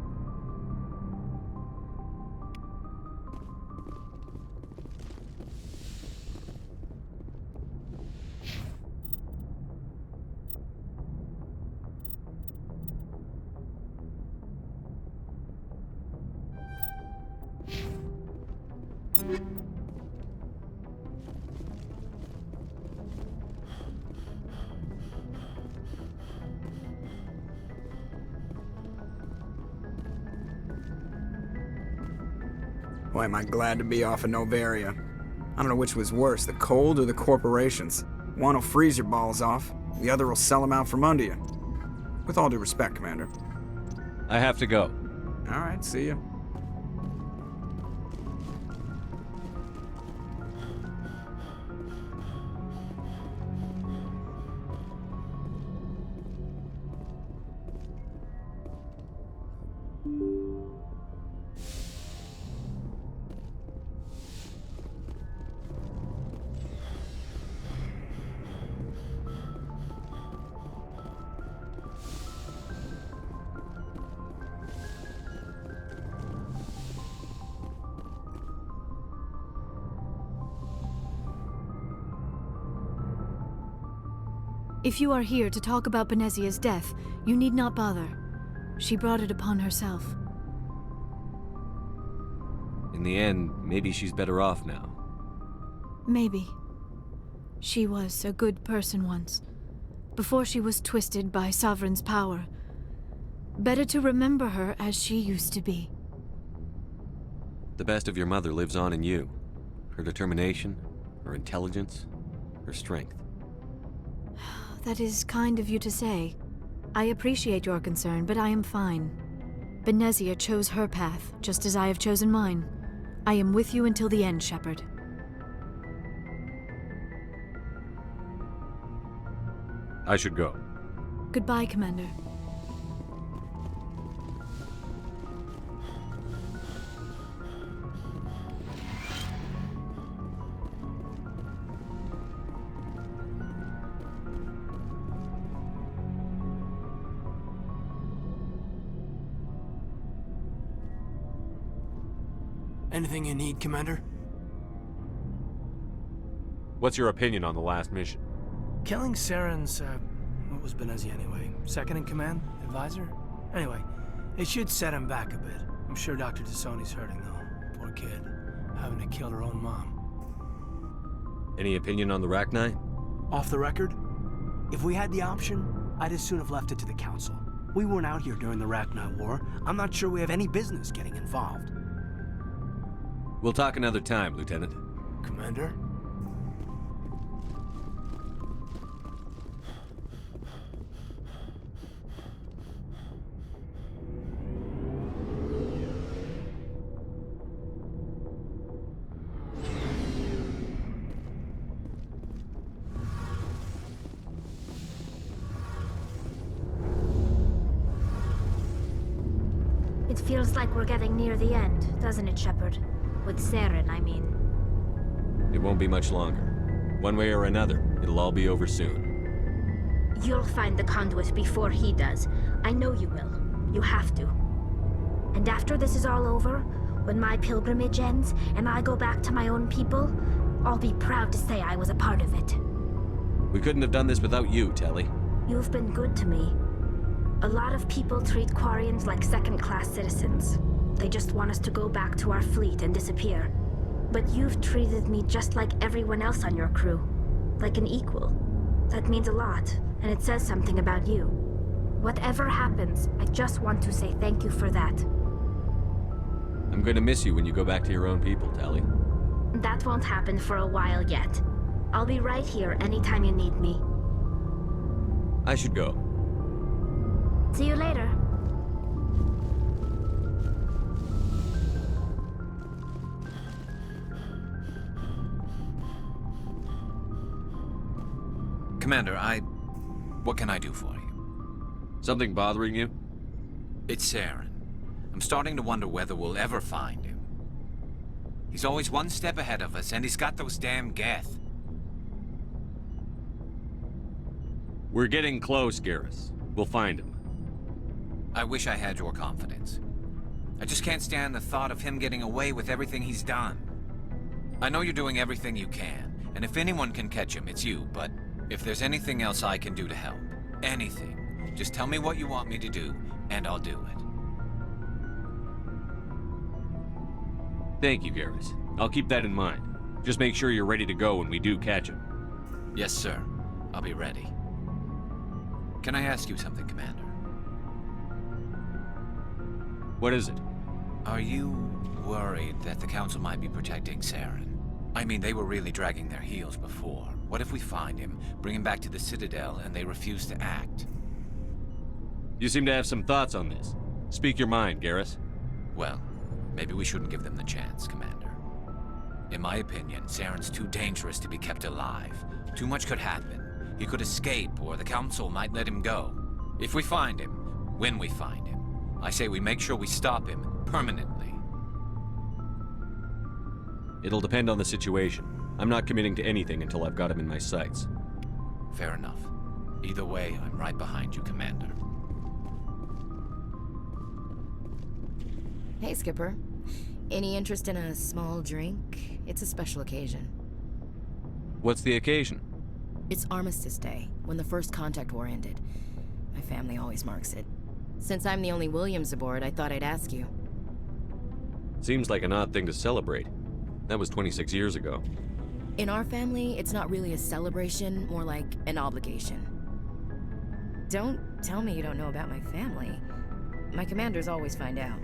Boy, am I glad to be off of Noveria. I don't know which was worse, the cold or the corporations. One will freeze your balls off, the other will sell them out from under you. With all due respect, Commander. I have to go. All right, see ya. If you are here to talk about Benezia's death, you need not bother. She brought it upon herself. In the end, maybe she's better off now. Maybe. She was a good person once, before she was twisted by Sovereign's power. Better to remember her as she used to be. The best of your mother lives on in you. Her determination? Her intelligence? Her strength? That is kind of you to say. I appreciate your concern, but I am fine. Benezia chose her path, just as I have chosen mine. I am with you until the end, Shepard. I should go. Goodbye, Commander. Anything you need, Commander? What's your opinion on the last mission? Killing Saren's, what was Benezia anyway? Second in command? Advisor? Anyway, it should set him back a bit. I'm sure Dr. Tassoni's hurting, though. Poor kid. Having to kill her own mom. Any opinion on the Rachni? Off the record? If we had the option, I'd as soon have left it to the Council. We weren't out here during the Rachni War. I'm not sure we have any business getting involved. We'll talk another time, Lieutenant. Commander? It feels like we're getting near the end, doesn't it, Shepard? With Saren, I mean. It won't be much longer. One way or another, it'll all be over soon. You'll find the conduit before he does. I know you will. You have to. And after this is all over, when my pilgrimage ends and I go back to my own people, I'll be proud to say I was a part of it. We couldn't have done this without you, Telly. You've been good to me. A lot of people treat Quarians like second-class citizens. They just want us to go back to our fleet and disappear. But you've treated me just like everyone else on your crew. Like an equal. That means a lot, and it says something about you. Whatever happens, I just want to say thank you for that. I'm going to miss you when you go back to your own people, Telly. That won't happen for a while yet. I'll be right here anytime you need me. I should go. See you later. Commander, what can I do for you? Something bothering you? It's Saren. I'm starting to wonder whether we'll ever find him. He's always one step ahead of us, and he's got those damn Geth. We're getting close, Garrus. We'll find him. I wish I had your confidence. I just can't stand the thought of him getting away with everything he's done. I know you're doing everything you can, and if anyone can catch him, it's you, but if there's anything else I can do to help, anything, just tell me what you want me to do, and I'll do it. Thank you, Garrus. I'll keep that in mind. Just make sure you're ready to go when we do catch him. Yes, sir. I'll be ready. Can I ask you something, Commander? What is it? Are you worried that the Council might be protecting Saren? I mean, they were really dragging their heels before. What if we find him, bring him back to the Citadel, and they refuse to act? You seem to have some thoughts on this. Speak your mind, Garrus. Well, maybe we shouldn't give them the chance, Commander. In my opinion, Saren's too dangerous to be kept alive. Too much could happen. He could escape, or the Council might let him go. If we find him, when we find him, I say we make sure we stop him permanently. It'll depend on the situation. I'm not committing to anything until I've got him in my sights. Fair enough. Either way, I'm right behind you, Commander. Hey, Skipper. Any interest in a small drink? It's a special occasion. What's the occasion? It's Armistice Day, when the First Contact War ended. My family always marks it. Since I'm the only Williams aboard, I thought I'd ask you. Seems like an odd thing to celebrate. That was 26 years ago. In our family, it's not really a celebration, more like an obligation. Don't tell me you don't know about my family. My commanders always find out.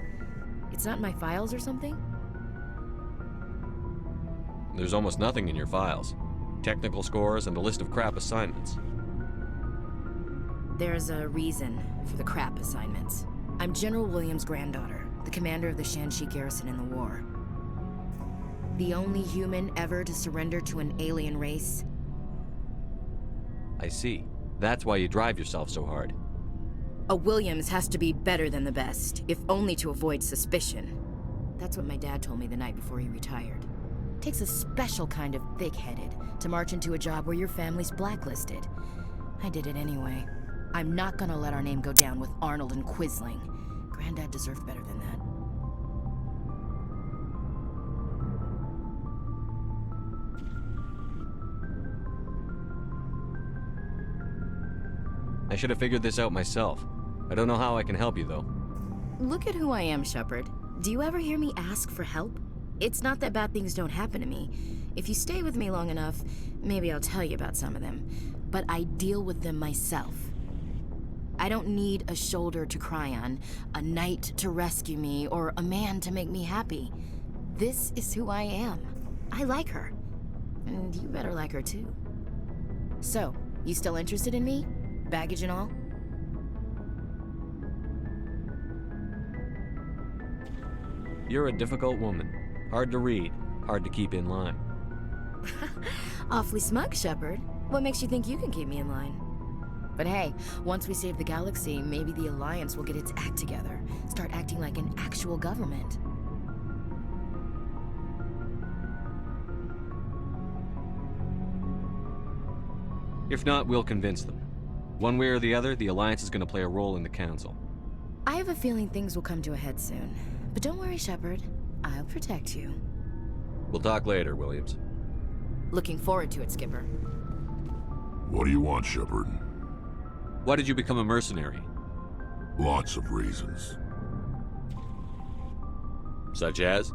It's not in my files or something? There's almost nothing in your files. Technical scores and a list of crap assignments. There's a reason for the crap assignments. I'm General Williams' granddaughter, the commander of the Shanxi garrison in the war. The only human ever to surrender to an alien race. I see. That's why you drive yourself so hard. A Williams has to be better than the best, if only to avoid suspicion. That's what my dad told me the night before he retired. Takes a special kind of thick-headed to march into a job where your family's blacklisted. I did it anyway. I'm not gonna let our name go down with Arnold and Quisling. Granddad deserved better than that. I should have figured this out myself. I don't know how I can help you, though. Look at who I am, Shepard. Do you ever hear me ask for help? It's not that bad things don't happen to me. If you stay with me long enough, maybe I'll tell you about some of them. But I deal with them myself. I don't need a shoulder to cry on, a knight to rescue me, or a man to make me happy. This is who I am. I like her. And you better like her too. So, you still interested in me? Baggage and all? You're a difficult woman. Hard to read, hard to keep in line. Awfully smug, Shepard. What makes you think you can keep me in line? But hey, once we save the galaxy, maybe the Alliance will get its act together. Start acting like an actual government. If not, we'll convince them. One way or the other, the Alliance is going to play a role in the Council. I have a feeling things will come to a head soon. But don't worry, Shepard. I'll protect you. We'll talk later, Williams. Looking forward to it, Skipper. What do you want, Shepard? Why did you become a mercenary? Lots of reasons. Such as?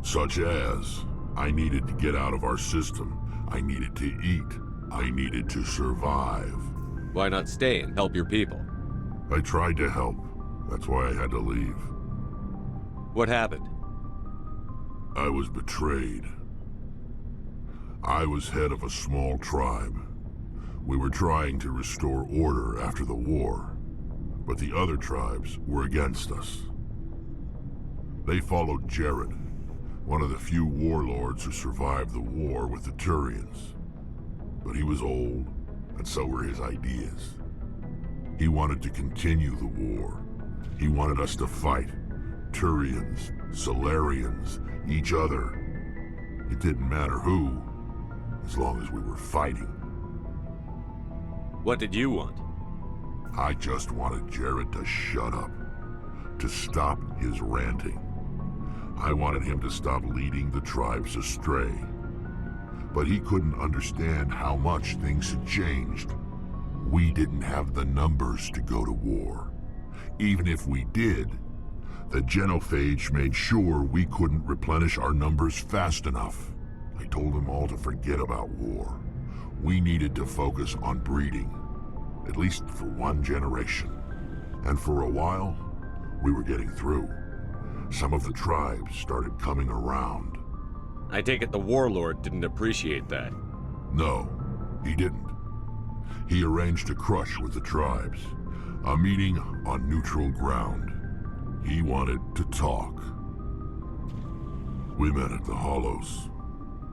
Such as, I needed to get out of our system. I needed to eat. I needed to survive. Why not stay and help your people? I tried to help. That's why I had to leave. What happened? I was betrayed. I was head of a small tribe. We were trying to restore order after the war, but the other tribes were against us. They followed Jared, one of the few warlords who survived the war with the Turians. But he was old, and so were his ideas. He wanted to continue the war. He wanted us to fight. Turians, Solarians, each other. It didn't matter who, as long as we were fighting. What did you want? I just wanted Jared to shut up, to stop his ranting. I wanted him to stop leading the tribes astray. But he couldn't understand how much things had changed. We didn't have the numbers to go to war. Even if we did, the genophage made sure we couldn't replenish our numbers fast enough. I told them all to forget about war. We needed to focus on breeding, at least for one generation. And for a while, we were getting through. Some of the tribes started coming around. I take it the warlord didn't appreciate that. No, he didn't. He arranged a crush with the tribes, a meeting on neutral ground. He wanted to talk. We met at the Hollows,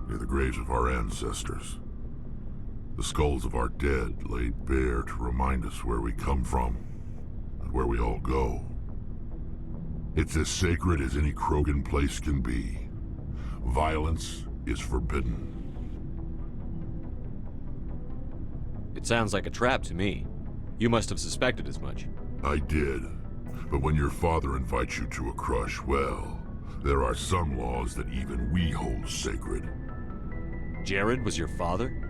near the graves of our ancestors. The skulls of our dead laid bare to remind us where we come from, and where we all go. It's as sacred as any Krogan place can be. Violence is forbidden. It sounds like a trap to me. You must have suspected as much. I did. But when your father invites you to a crush, well, there are some laws that even we hold sacred. Jared was your father?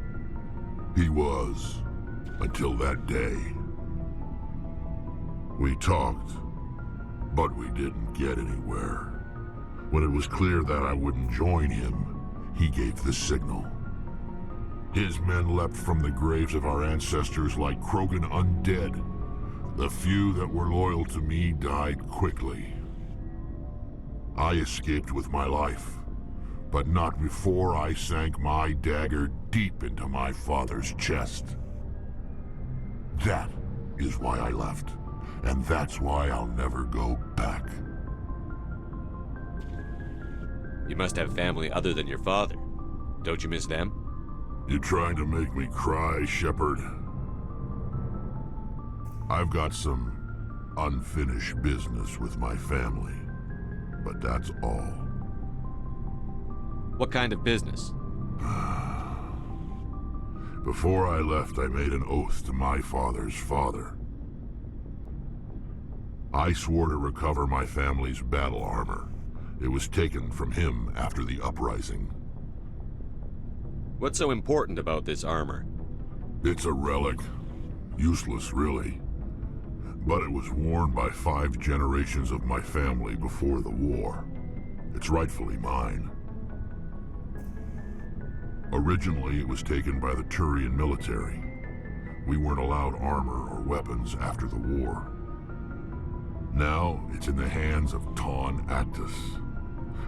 He was, until that day. We talked, but we didn't get anywhere. When it was clear that I wouldn't join him, he gave the signal. His men leapt from the graves of our ancestors like Krogan undead. The few that were loyal to me died quickly. I escaped with my life, But not before I sank my dagger deep into my father's chest. That is why I left. And that's why I'll never go back. You must have family other than your father. Don't you miss them? You trying to make me cry, Shepard? I've got some unfinished business with my family, but that's all. What kind of business? Before I left, I made an oath to my father's father. I swore to recover my family's battle armor. It was taken from him after the uprising. What's so important about this armor? It's a relic. Useless, really. But it was worn by 5 generations of my family before the war. It's rightfully mine. Originally, it was taken by the Turian military. We weren't allowed armor or weapons after the war. Now, it's in the hands of Ton Actus,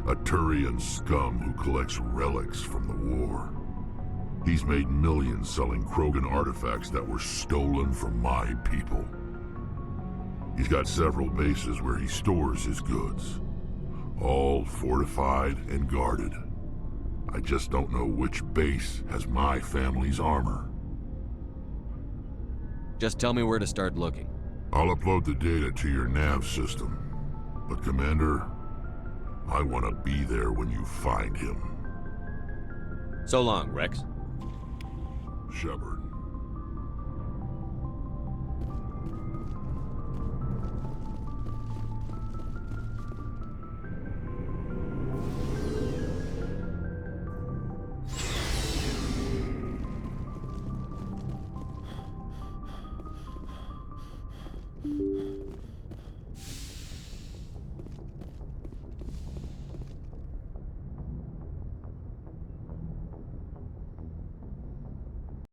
a Turian scum who collects relics from the war. He's made millions selling Krogan artifacts that were stolen from my people. He's got several bases where he stores his goods, all fortified and guarded. I just don't know which base has my family's armor. Just tell me where to start looking. I'll upload the data to your nav system. But Commander, I want to be there when you find him. So long, Rex. Shepard.